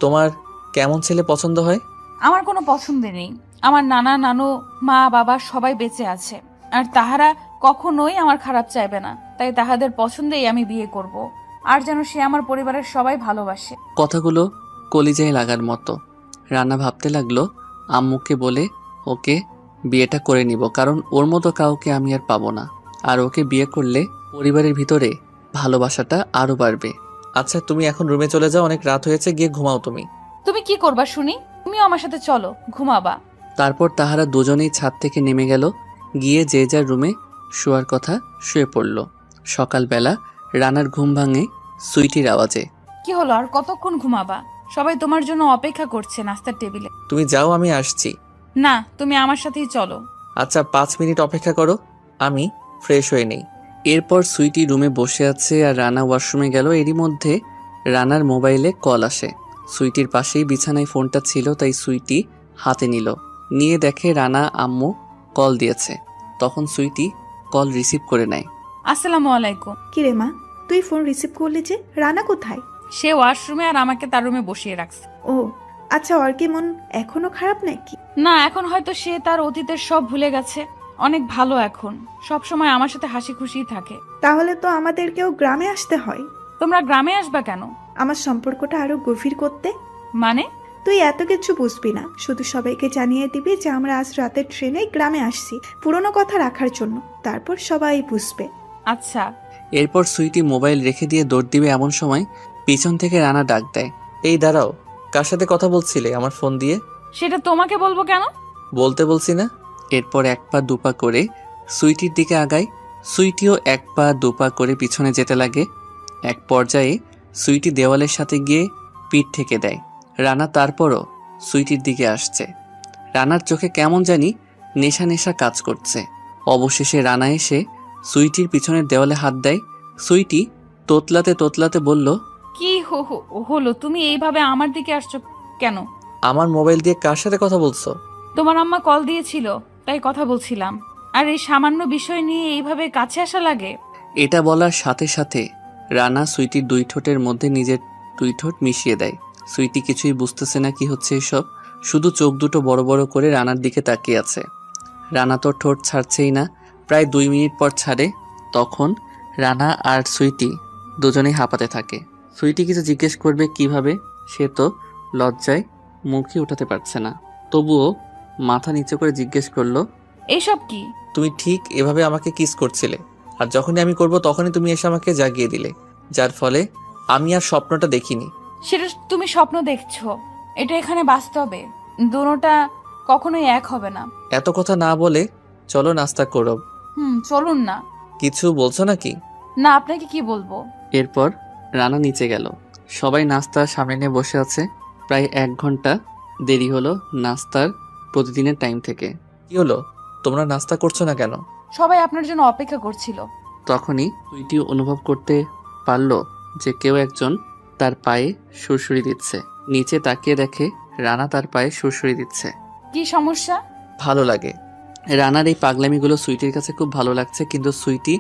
তোমার কেমন ছেলে পছন্দ হয়? আমার কোনো পছন্দ নেই। আমার নানা নানু মা বাবা সবাই বেঁচে আছে, আর তাহারা কখনোই আমার খারাপ চাইবে না। তাই তাহাদের পছন্দেই আমি বিয়ে করব, আর যেন সে আমার পরিবারের সবাই ভালোবাসে। কথাগুলো কলিজায় লাগার মতো। রানা ভাবতে লাগলো, আম্মুকে বলে ওকে বিয়েটা করে নিব, কারণ ওর মতো কাউকে আমি আর পাবো না। আর ওকে বিয়ে করলে পরিবারের ভিতরে ভালোবাসাটা আরো বাড়বে। আচ্ছা, তুমি এখন রুমে চলে যাও, অনেক রাত হয়েছে, গিয়ে ঘুমাও। তুমি কি করবা শুনি? তুমিও আমার সাথে চলো, ঘুমাবা। তারপর তাহারা দুজনেই ছাদ থেকে নেমে গেল, গিয়ে যে যার রুমে শোয়ার কথা শুয়ে পড়ল। সকালবেলা রানার ঘুম ভাঙে সুইটির আওয়াজে। কি হলো, আর কতক্ষণ ঘুমাবা? সবাই তোমার জন্য অপেক্ষা করছে নাস্তার টেবিলে। তুমি যাও, আমি আসছি। না, তুমি আমার সাথেই চলো। আচ্ছা, 5 মিনিট অপেক্ষা করো, আমি ফ্রেশ হয়ে নেই। এরপর সুইটি রুমে বসে আছে আর রানা ওয়াশরুমে গেল। এরই মধ্যে রানার মোবাইলে কল আসে। সুইটির পাশেই বিছানায় ফোনটা ছিল, তাই সুইটি হাতে নিল। নিয়ে দেখে রানা আম্মু কল দিয়েছে। তখন সুইটি কল রিসিভ করে নেয়। আসসালামু আলাইকুম। কিরে মা, তুই ফোন রিসিভ করলি যে? রানা কোথায়? সে ওয়াশরুমে আর আমাকে তার রুমে বসিয়ে রাখছে। ও আচ্ছা, ওর কি মন এখনো খারাপ নাকি? না, এখন হয়তো সে তার অতীতের সব ভুলে গেছে। অনেক ভালো এখন, সব সময় আমার সাথে হাসি খুশিই থাকে। তাহলে তো আমাদেরকেও গ্রামে আসতে হয়। তোমরা গ্রামে আসবা কেন? আমার সম্পর্কটা আরো গভীর করতে। মানে? তুই এত কিছু বুঝবি না, শুধু সবাইকে জানিয়ে দিবি যে আমরা আজ রাতের ট্রেনে গ্রামে আসছি, পুরনো কথা রাখার জন্য। তারপর সবাই বুঝবে। আচ্ছা। এরপর সুইটি মোবাইল রেখে দিয়ে দৌড় দিবে, এমন সময় পিছন থেকে রানা ডাক দেয়। এই দাঁড়াও, কার সাথে কথা বলছিলে আমার ফোন দিয়ে? সেটা তোমাকে বলবো কেন? বলতে বলছি না। এরপর এক পা দুপা করে সুইটির দিকে আগায়। সুইটিও এক পা দুপা করে পিছনে যেতে লাগে। এক পর্যায়ে সুইটি দেওয়ালের সাথে গিয়ে পিঠ ঠেকে দেয়। রানা তারপরও সুইটির দিকে আসছে। রানার চোখে কেমন জানি নেশা নেশা কাজ করছে। অবশেষে রানা এসে সুইটির পিছনের দেওয়ালে হাত দেয়। সুইটি তোতলাতে তোতলাতে বলল, কি হলো? তুমি এইভাবে আমার দিকে আসছো কেন? আমার মোবাইল দিয়ে কার সাথে কথা বলছো? তোমার আম্মা কল দিয়েছিল, তাই কথা বলছিলাম। আর এই সামান্য বিষয় নিয়ে এইভাবে কাছে আসা লাগে? এটা বলার সাথে সাথে রানা সুইটির দুই ঠোঁটের মধ্যে নিজের দুই ঠোঁট মিশিয়ে দেয়। সুইটি কিছুই বুঝতেছে না কি হচ্ছে এসব, শুধু চোখ দুটো বড় বড় করে রানার দিকে তাকিয়ে আছে। রানা তো ঠোঁট ছাড়ছেই না। প্রায় 2 মিনিট পর ছাড়ে। তখন রানা আর সুইটি দুজনেই হাঁপাতে থাকে। সুইটি কিছু জিজ্ঞেস করবে কিভাবে, সে তো লজ্জায় মুখই উঠাতে পারছে না। তবুও মাথা নিচে করে জিজ্ঞেস করলো, এইসব কি? তুমি ঠিক এভাবে আমাকে কিস করছিলে, আর যখনই আমি করব তখনই তুমি এসে আমাকে জাগিয়ে দিলে, যার ফলে আমি আর স্বপ্নটা দেখিনি। সেটা তুমি স্বপ্ন দেখছো, এটা এখানে বাস্তবে। দুটোটা কখনোই এক হবে না। এত কথা না বলে চলো নাস্তা করো। চলুন না। কিছু বলছো নাকি? না, আপনাকে কি বলবো? এরপর রানা নিচে গেল। সবাই নাস্তার সামনে নিয়ে বসে আছে। প্রায় 1 ঘন্টা দেরি হলো নাস্তার প্রতিদিনের টাইম থেকে। কি হলো, তোমরা নাস্তা করছো না কেন? সবাই আপনার জন্য অপেক্ষা করছিল। তখনই সুইটি অনুভব করতে পারল যে কেউ একজন তার পায়ে সুরসুরি দিচ্ছে। নিচে তাকিয়ে দেখে রানা তার পায়ে সুরসুরি দিচ্ছে। কি সমস্যা? ভালো লাগে। রানার এই পাগলামিগুলো সুইটির কাছে খুব ভালো লাগছে, কিন্তু সুইটি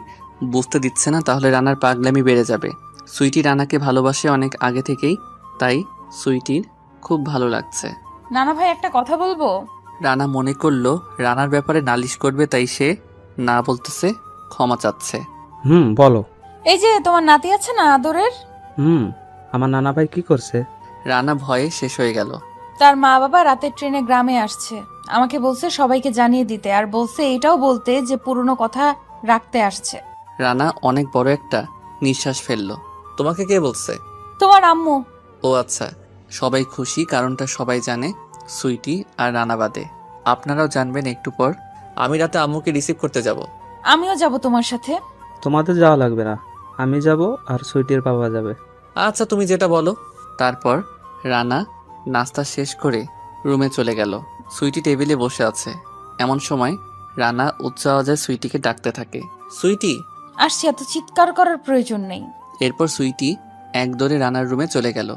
বুঝতে দিচ্ছে না, তাহলে রানার পাগলামি বেড়ে যাবে। সুইটি রানাকে ভালোবাসে অনেক আগে থেকেই, তাই সুইটির খুব ভালো লাগছে। নানা ভাই, একটা কথা বলবো। রানা মনে করলো রানার ব্যাপারে নালিশ করবে, তাই সে না বলতেছে, ক্ষমা চাচ্ছে। বলো। এই যে তোমার নাতি আছে না আদরের, আমার নানা ভাই কি করছে? রানা ভয়ে শেষ হয়ে গেল। তার মা বাবা রাতের ট্রেনে গ্রামে আসছে। আমাকে বলছে সবাইকে জানিয়ে দিতে, আর বলছে এটাও বলতে যে পুরনো কথা রাখতে আসছে। রানা অনেক বড় একটা নিঃশ্বাস ফেললো। তোমাকে কে বলছে? তোমার আম্মু। ও আচ্ছা। সবাই খুশি, কারণটা সবাই জানে, সুইটি আর রানা বাদে। আপনারাও জানবেন একটু পর। আমি রাতে আম্মুকে রিসিভ করতে যাব। আমিও যাব তোমার সাথে। তোমাদের যাওয়া লাগবে না, আমি যাব আর সুইটির বাবা যাবে। আচ্ছা, তুমি যেটা বলো। তারপর রানা নাস্তা শেষ করে রুমে চলে গেল। সুইটি টেবিলে বসে আছে। এমন সময় রানা উচ্চ আওয়াজে সুইটিকে ডাকতে থাকে, সুইটি। আসছি, এত চিৎকার করার প্রয়োজন নেই। এরপর সুইটি এক দৌড়ে রানার রুমে চলে গেল।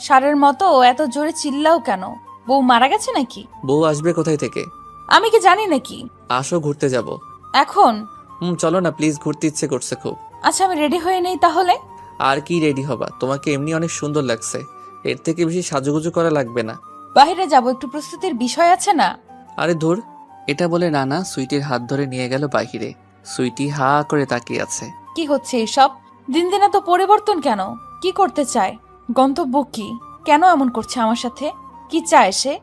সারের মতো এত জোরে চিল্লাও কেন? বউ মারা গেছে নাকি? বউ আসবে কোথায় থেকে? আমি কি জানি নাকি? আসো, ঘুরতে যাব। এখন? চলো না প্লিজ, ঘুরতে ইচ্ছে করছে খুব। আচ্ছা, আমি রেডি হয়ে নেই তাহলে। আর কি রেডি হবা? তোমাকে এমনি অনেক সুন্দর লাগছে, এর থেকে বেশি সাজুগুজু করা লাগবে না। বাইরে যাব, একটু প্রস্তুতির বিষয় আছে না? আরে ধুর। এটা বলে রানা সুইটির হাত ধরে নিয়ে গেল বাহিরে। সুইটি হা করে তাকিয়ে আছে। কি হচ্ছে এসব? দিন দিন এত পরিবর্তন কেন? কি করতে চায়? গন্তব্য কি? কেন এমন করছে আমার সাথে? কি চায় সে?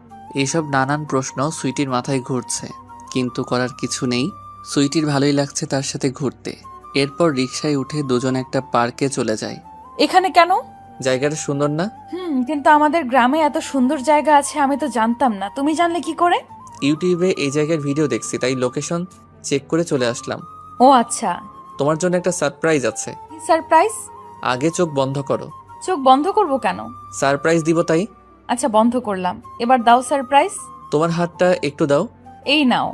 এইসব নানান প্রশ্ন সুইটির মাথায় ঘুরছে, কিন্তু করার কিছু নেই। সুইটির ভালোই লাগছে তার সাথে ঘুরতে। এরপর রিকশায় উঠে দুজন একটা পার্কে চলে যায়। এখানে কেন? জায়গাটা সুন্দর না? কিন্তু আমাদের গ্রামে এত সুন্দর জায়গা আছে আমি তো জানতাম না। তুমি জানলে কি করে? ইউটিউবে এই জায়গার ভিডিও দেখছি, তাই লোকেশন চেক করে চলে আসলাম। ও আচ্ছা। তোমার জন্য একটা সারপ্রাইজ আছে। কি সারপ্রাইজ? আগে চোখ বন্ধ করো। চোখ বন্ধ করব কেন? সারপ্রাইজ দিব তাই। আচ্ছা, বন্ধ করলাম। এবার দাও সারপ্রাইজ। তোমার হাতটা একটু দাও। এই নাও।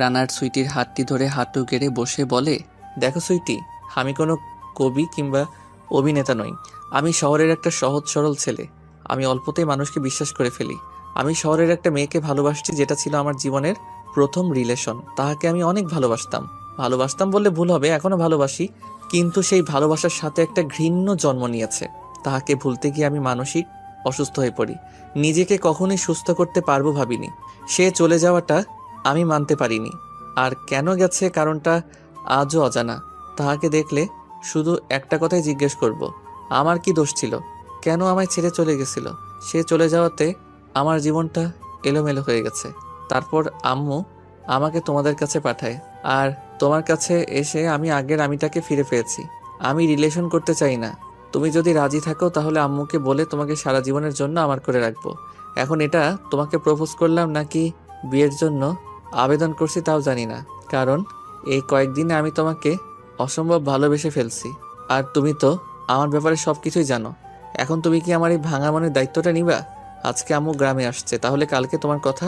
রানার সুইটির হাতটি ধরে হাঁটু গেড়ে বসে বলে, দেখো সুইটি, আমি কোনো কবি কিংবা অভিনেতা নই। আমি শহরের একটা সহজ সরল ছেলে। আমি অল্পতেই মানুষকে বিশ্বাস করে ফেলি। আমি শহরের একটা মেয়েকে ভালোবাসছি, যেটা ছিল আমার জীবনের প্রথম রিলেশন। তাহাকে আমি অনেক ভালোবাসতাম বললে ভুল হবে, এখনো ভালোবাসি, কিন্তু সেই ভালোবাসার সাথে একটা ঘৃণ্য জন্ম নিয়েছে। তাহাকে ভুলতে গিয়ে আমি মানসিক অসুস্থ হয়ে পড়ি। নিজেকে কখনোই সুস্থ করতে পারবো ভাবিনি। সে চলে যাওয়াটা আমি মানতে পারিনি। আর কেন গেছে কারণটা আজও অজানা। তাহাকে দেখলে শুধু একটা কথাই জিজ্ঞেস করব, আমার কি দোষ ছিল? কেন আমায় ছেড়ে চলে গেছিল? সে চলে যাওয়াতে আমার জীবনটা এলোমেলো হয়ে গেছে। তারপর আম্মু আমাকে তোমাদের কাছে পাঠায়, আর তোমার কাছে এসে আমি আগের আমিটাকে ফিরে পেয়েছি। আমি রিলেশন করতে চাই না। তুমি যদি রাজি থাকো তাহলে আম্মুকে বলে তোমাকে সারা জীবনের জন্য আমার করে রাখবো। এখন এটা তোমাকে প্রপোজ করলাম নাকি বিয়ের জন্য আবেদন করছি তাও জানি না, কারণ এই কয়েকদিনে আমি তোমাকে অসম্ভব ভালোবেসে ফেলছি। আর তুমি তো আমার ব্যাপারে সব কিছুই জানো। এখন তুমি কি আমার এই ভাঙা মনের দায়িত্বটা নিবা? আজকে আম্মু গ্রামে আসছে, তাহলে কালকে তোমার কথা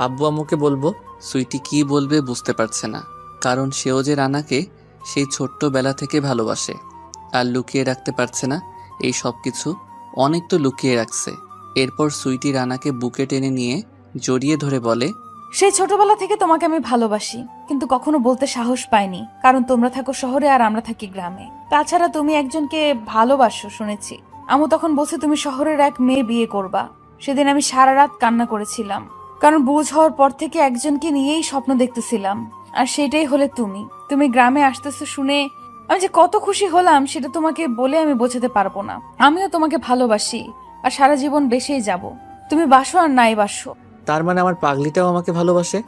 আব্বু আম্মুকে বলবো। সুইটি কি বলবে বুঝতে পারছে না, কারণ সেও যে রানাকে সেই ছোট্টবেলা থেকে ভালোবাসে আর লুকিয়ে রাখতে পারছে না। এই সব কিছু অনেক তো লুকিয়ে রাখছে। এরপর সুইটি রানাকে বুকে টেনে নিয়ে জড়িয়ে ধরে বলে, সেই ছোটবেলা থেকে তোমাকে আমি ভালোবাসি, কিন্তু কখনো বলতে সাহস পাইনি, কারণ তোমরা থাকো শহরে আর আমরা থাকি গ্রামে। তাছাড়া তুমি একজনকে ভালোবাসো শুনেছি। আমু তখন বলছে তুমি শহরের এক মেয়ে বিয়ে করবা। সেদিন আমি সারা রাত কান্না করেছিলাম, কারণ বুঝ হওয়ার পর থেকে একজনকে নিয়েই স্বপ্ন দেখতেছিলাম, আর সেটাই হলে তুমি। তুমি গ্রামে আসতেছো শুনে আমি যে কত খুশি হলাম সেটা তোমাকে বলে আমি বোঝাতে পারবো না। আমিও তোমাকে ভালোবাসি আর সারা জীবন বেসেই যাব। তুমি বাসো আর নাই বাসো। তার মানে আমার পাগলিটাও আমাকে ভালোবাসে?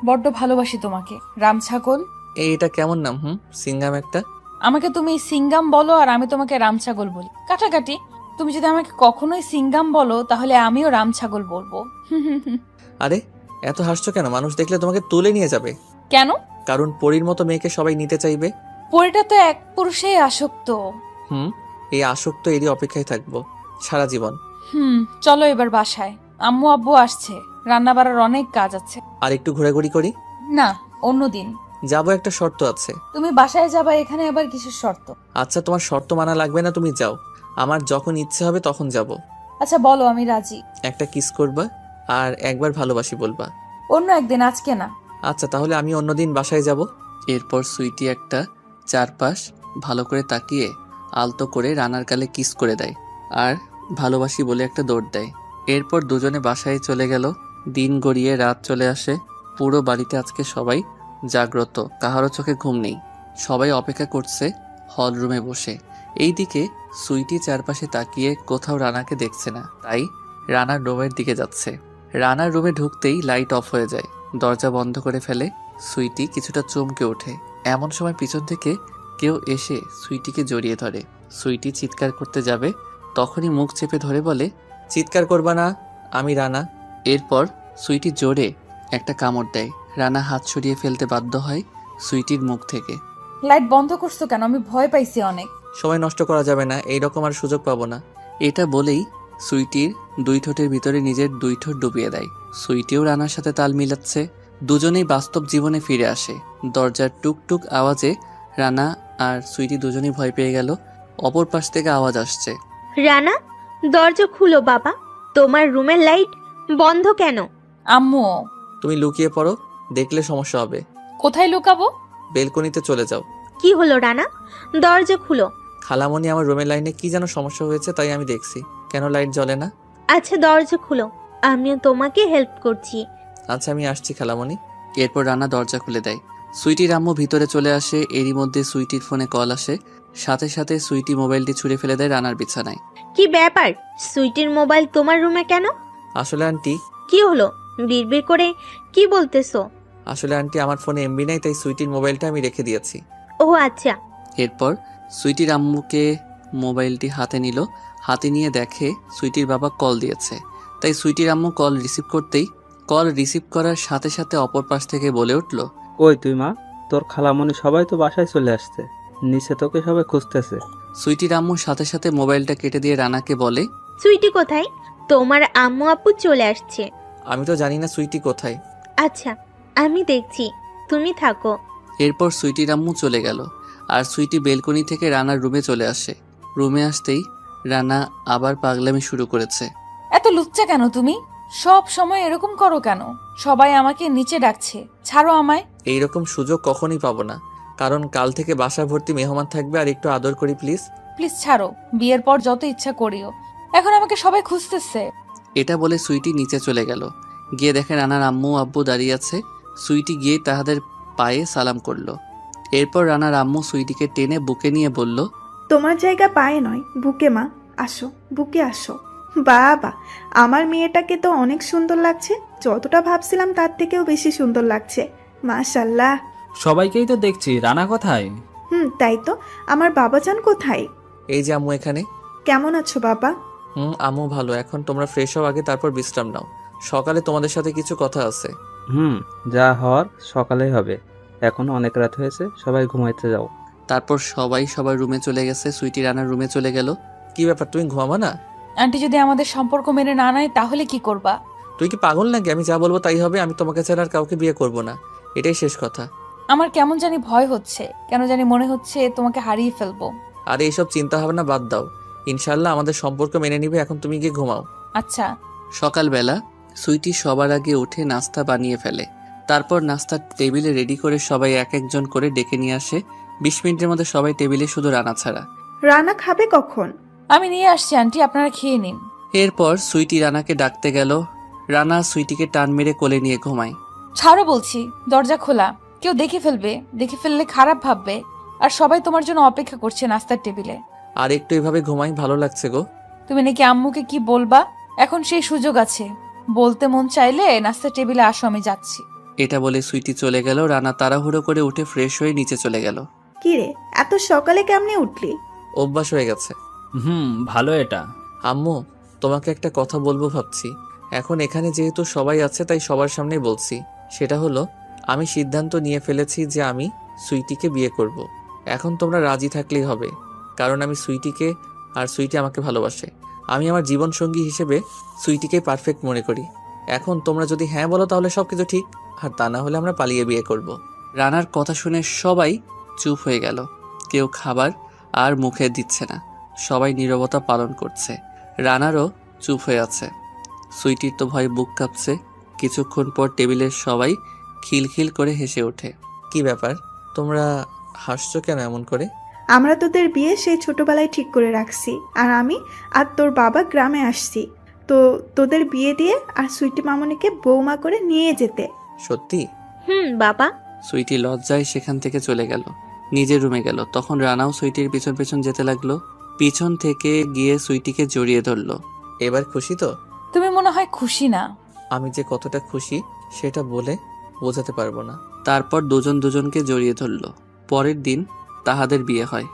বড্ড ভালোবাসি তোমাকে। রাম ছাগল। এটা কেমন নাম? সিঙ্গাম একটা। আমাকে তুমি সিঙ্গাম বলো আর আমি তোমাকে রাম ছাগল বলি, কাটাকাটি। তুমি যদি আমাকে কখনোই সিঙ্গাম বলো তাহলে আমিও রাম ছাগল বলবো। আরে এত হাসছো কেন? মানুষ দেখলে তোমাকে তুলে নিয়ে যাবে। কেন? কারণ পরীর মতো মেয়েকে সবাই নিতে চাইবে। পরীটা তো এক পুরুষেই আসক্ত। এই আসক্ত এরই অপেক্ষায় থাকবো সারা জীবন। চলো এবার বাসায়, আম্মু আব্বু আসছে, রান্না বাড়ার অনেক কাজ আছে। আর একটু ঘোরাঘুরি করি? না, অন্যদিন যাবো, একটা শর্ত আছে। তুমি বাসায় যাবা, এখানে আবার কিসের শর্ত? আচ্ছা তোমার শর্ত মানা লাগবে না, তুমি যাও। আমার যখন ইচ্ছে হবে তখন যাব। আচ্ছা বলো, আমি রাজি। একটা কিস করবা আর একবার ভালোবাসি বলবা। অন্য একদিন, আজকে না। আচ্ছা তাহলে আমি অন্যদিন বাসায় যাব। এরপর সুইটি একটা চারপাশ ভালো করে তাকিয়ে আলতো করে রানার গালে কিস করে দেয় আর ভালোবাসি বলে একটা দৌড় দেয়। এরপর দুজনে বাসায় চলে গেল। দিন গড়িয়ে রাত চলে আসে। পুরো বাড়িতে আজকে সবাই জাগ্রত, কাহারও চোখে ঘুম নেই। সবাই অপেক্ষা করছে হল রুমে বসে। এইদিকে সুইটি চারপাশে তাকিয়ে কোথাও রানাকে দেখছে না, তাই রানার রুমের দিকে যাচ্ছে। রানার রুমে ঢুকতেই লাইট অফ হয়ে যায়, দরজা বন্ধ করে ফেলে। সুইটি কিছুটা চমকে ওঠে। এমন সময় পিছন থেকে কেউ এসে সুইটিকে জড়িয়ে ধরে। সুইটি চিৎকার করতে যাবে, তখনই মুখ চেপে ধরে বলে, চিৎকার করবা না, আমি রানা। এরপর সুইটি জোরে একটা কামড় দেয়। রানা হাত সরিয়ে ফেলতে বাধ্য হয় সুইটির মুখ থেকে। লাইট বন্ধ করছো কেন? আমি ভয় পাইছি অনেক। সময় নষ্ট করা যাবে না, এইরকম আর সুযোগ পাবো না। এটা বলেই সুইটির দুই ঠোঁটের ভিতরে নিজের দুই ঠোঁট ডুবিয়ে দেয়। সুইটিও রানার সাথে তাল মিলাচ্ছে। দুজনেই বাস্তব জীবনে ফিরে আসে। দরজার টুকটুক আওয়াজে রানা আর সুইটি দুজনেই ভয় পেয়ে গেল। অপর পাশ থেকে আওয়াজ আসছে, রানা দরজা খুলো বাবা, তোমার রুমের লাইট বন্ধ কেন? আম্মু তুমি লুকিয়ে পড়ো, দেখলে সমস্যা হবে। কোথায় লুকাবো? বেলকনিতে চলে যাও। কি হলো রানা, দরজা খুলো। খালামণি আমার রুমের লাইনে কি যেন সমস্যা হয়েছে, তাই আমি দেখছি কেন লাইট জ্বলে না। আচ্ছা দরজা খুলো, আমিও তোমাকে হেল্প করছি। আচ্ছা আমি আসছি খালামণি। এরপর রানা দরজা খুলে দেয়। সুইটির আম্মু ভিতরে চলে আসে। এরই মধ্যে সুইটির ফোনে কল আসে। সাথে সাথে সুইটি মোবাইলটি ছুঁড়ে ফেলে দেয় রানার বিছানায়। কি ব্যাপার, সুইটির মোবাইল তোমার রুমে কেন? আসলে আন্টি। কি হলো, বিড়বিড় করে কি বলতেছো? আসলে আন্টি আমার ফোনে এমবি নাই, তাই সুইটির মোবাইলটা আমি রেখে দিয়েছি। ও আচ্ছা। এরপর সুইটির আম্মুকে মোবাইলটি হাতে নিল। হাতে নিয়ে দেখে সুইটির বাবা কল দিয়েছে। তাই সুইটির আম্মু কল রিসিভ করতেই কল রিসিভ করার সাথে সাথে অপর পাশ থেকে বলে উঠল, কই তুই মা? তোর খালামণি সবাই তো বাসায় চলে আসছে, নিচে তোকে সবাই খুঁজতেছে। সুইটির আম্মুর সাথে সাথে মোবাইলটা কেটে দিয়ে রানাকে বলে, সুইটি কোথায়? তোমার আম্মু আপু চলে আসছে। আমি তো জানি না সুইটি কোথায়। আচ্ছা আমি দেখছি, তুমি থাকো। এরপর সুইটির আম্মু চলে গেল আর সুইটি বেলকনি থেকে রানার রুমে চলে আসে। রুমে আসতেই রানা আবার পাগলামি শুরু করেছে। এত লুচ্চা কেন তুমি? সব সময় এরকম করো কেন? সবাই আমাকে নিচে ডাকছে, ছাড়ো আমায়। এইরকম সুযোগ কখনই পাবো না, কারণ কাল থেকে বাসা ভর্তি মেহমান থাকবে। আর একটু আদর করি প্লিজ। প্লিজ ছাড়ো, বিয়ের পর যত ইচ্ছা করিও, এখন আমাকে সবাই খুঁজতেছে। এটা বলে সুইটি নিচে চলে গেল। গিয়ে দেখে রানার আম্মু আব্বু দাঁড়িয়ে আছে। সুইটি গিয়ে তাদের পায়ে সালাম করলো। এরপর রানার আম্মু সুইটিকে টেনে বুকে নিয়ে বলল, তোমার জায়গা পায়ে নয়, বুকে মা। আসো, বুকে আসো। বাবা, আমার মেয়েটাকে তো অনেক সুন্দর লাগছে। যতটা ভাবছিলাম তার থেকেও বেশি সুন্দর লাগছে। মাশাল্লাহ। সবাইকেই তো দেখছি, রানা কোথায়? তাই তো। আমার বাবাজান কোথায়? এই যে আম্মু এখানে। কেমন আছো বাবা? আম্মু ভালো। এখন তোমরা ফ্রেশ হও আগে, তারপর বিশ্রাম নাও। সকালে তোমাদের সাথে কিছু কথা আছে। যা হওয়ার সকালেই হবে। এখন অনেক রাত হয়েছে, সবাই ঘুমাইতে যাও। তারপর সবাই সবার রুমে চলে গেছে। সুইটি রানার রুমে চলে গেল। কি ব্যাপার, তুমি ঘুমাবা না? আন্টি যদি আমাদের সম্পর্ক মেনে না নেয় তাহলে কি করবা? তুই কি পাগল নাকি? আমি যা বলবো তাই হবে। আমি তোমাকে ছাড়া আর কাউকে বিয়ে করব না, এটাই শেষ কথা। আমার কেমন জানি ভয় হচ্ছে, কেন জানি মনে হচ্ছে তোমাকে হারিয়ে ফেলবো। আরে এইসব চিন্তা ভাবনা বাদ দাও। ইনশাল্লাহ আমাদের সম্পর্ক মেনে নিবে। এখন তুমি গিয়ে ঘুমাও। আচ্ছা। সকালবেলা সুইটি সবার আগে উঠে নাস্তা বানিয়ে ফেলে। তারপর নাস্তার টেবিলে রেডি করে সবাই এক একজন করে ডেকে নিয়ে আসে। 20 মিনিটের মধ্যে সবাই টেবিলে, শুধু রানা ছাড়া। রানা খাবে কখন? আমি নিয়ে আসছি আন্টি, আপনারা খেয়ে নিন। এরপর সুইটি রানাকে ডাকতে গেল। রানা সুইটিকে টান মেরে কোলে নিয়ে ঘুমায়। ছাড়ো বলছি, দরজা খোলা, কেউ দেখে ফেলবে, দেখে ফেললে খারাপ ভাববে। আর সবাই তোমার জন্য অপেক্ষা করছে নাস্তার টেবিলে। আর একটু এভাবে ঘুমাই, ভালো লাগছে গো। তুমি নাকি আম্মুকে কি বলবা? এখন সেই সুযোগ আছে, বলতে মন চাইলে নাস্তার টেবিলে আসো, আমি যাচ্ছি। এটা বলে সুইটি চলে গেল। রানা তাড়াহুড়ো করে উঠে ফ্রেশ হয়ে নিচে চলে গেল। কি রে, এত সকালে কেমনে উঠলি? অভ্যাস হয়ে গেছে। ভালো এটা। আম্মু, তোমাকে একটা কথা বলবো ভাবছি। এখন এখানে যেহেতু সবাই আছে তাই সবার সামনেই বলছি। সেটা হলো, আমি সিদ্ধান্ত নিয়ে ফেলেছি যে আমি সুইটিকে বিয়ে করব। এখন তোমরা রাজি থাকলেই হবে, কারণ আমি সুইটিকে আর সুইটি আমাকে ভালোবাসে। আমি আমার জীবন সঙ্গী হিসেবে সুইটিকে পারফেক্ট মনে করি। এখন তোমরা যদি হ্যাঁ বলো তাহলে সবকিছু ঠিক, আর তা না হলে আমরা পালিয়ে বিয়ে করব। রানার কথা শুনে সবাই চুপ হয়ে গেল। কেউ খাবার আর মুখে দিচ্ছে না। সবাই নীরবতা পালন করছে। রানারও চুপ হয়ে আছে। সুইটির তো ভয় বুক কাঁপছে। কিছুক্ষণ পর টেবিলের সবাই খিলখিল করে হেসে ওঠে। কি ব্যাপার, তোমরা হাসছো কেন এমন করে? আমরা তোদের বিয়ে সেই ছোটবেলায় ঠিক করে রাখছি, আর আমি আর তোর বাবা গ্রামে আসছি তো তোদের বিয়ে দিয়ে আর সুইটি মামনিকে বৌমা করে নিয়ে যেতে। সত্যি? বাবা। সুইটি লজ্জায় সেখান থেকে চলে গেল, নিজের রুমে গেল। তখন রানাও সুইটির পিছন পিছন যেতে লাগলো। পিছন থেকে গিয়ে সুইটিকে জড়িয়ে ধরলো। এবার খুশি তো? তুমি মনে হয় খুশি না। আমি যে কতটা খুশি সেটা বলে বোঝাতে পারবো না। তারপর দুজন দুজনকে জড়িয়ে ধরলো। পরের দিন তাহাদের বিয়ে হয়।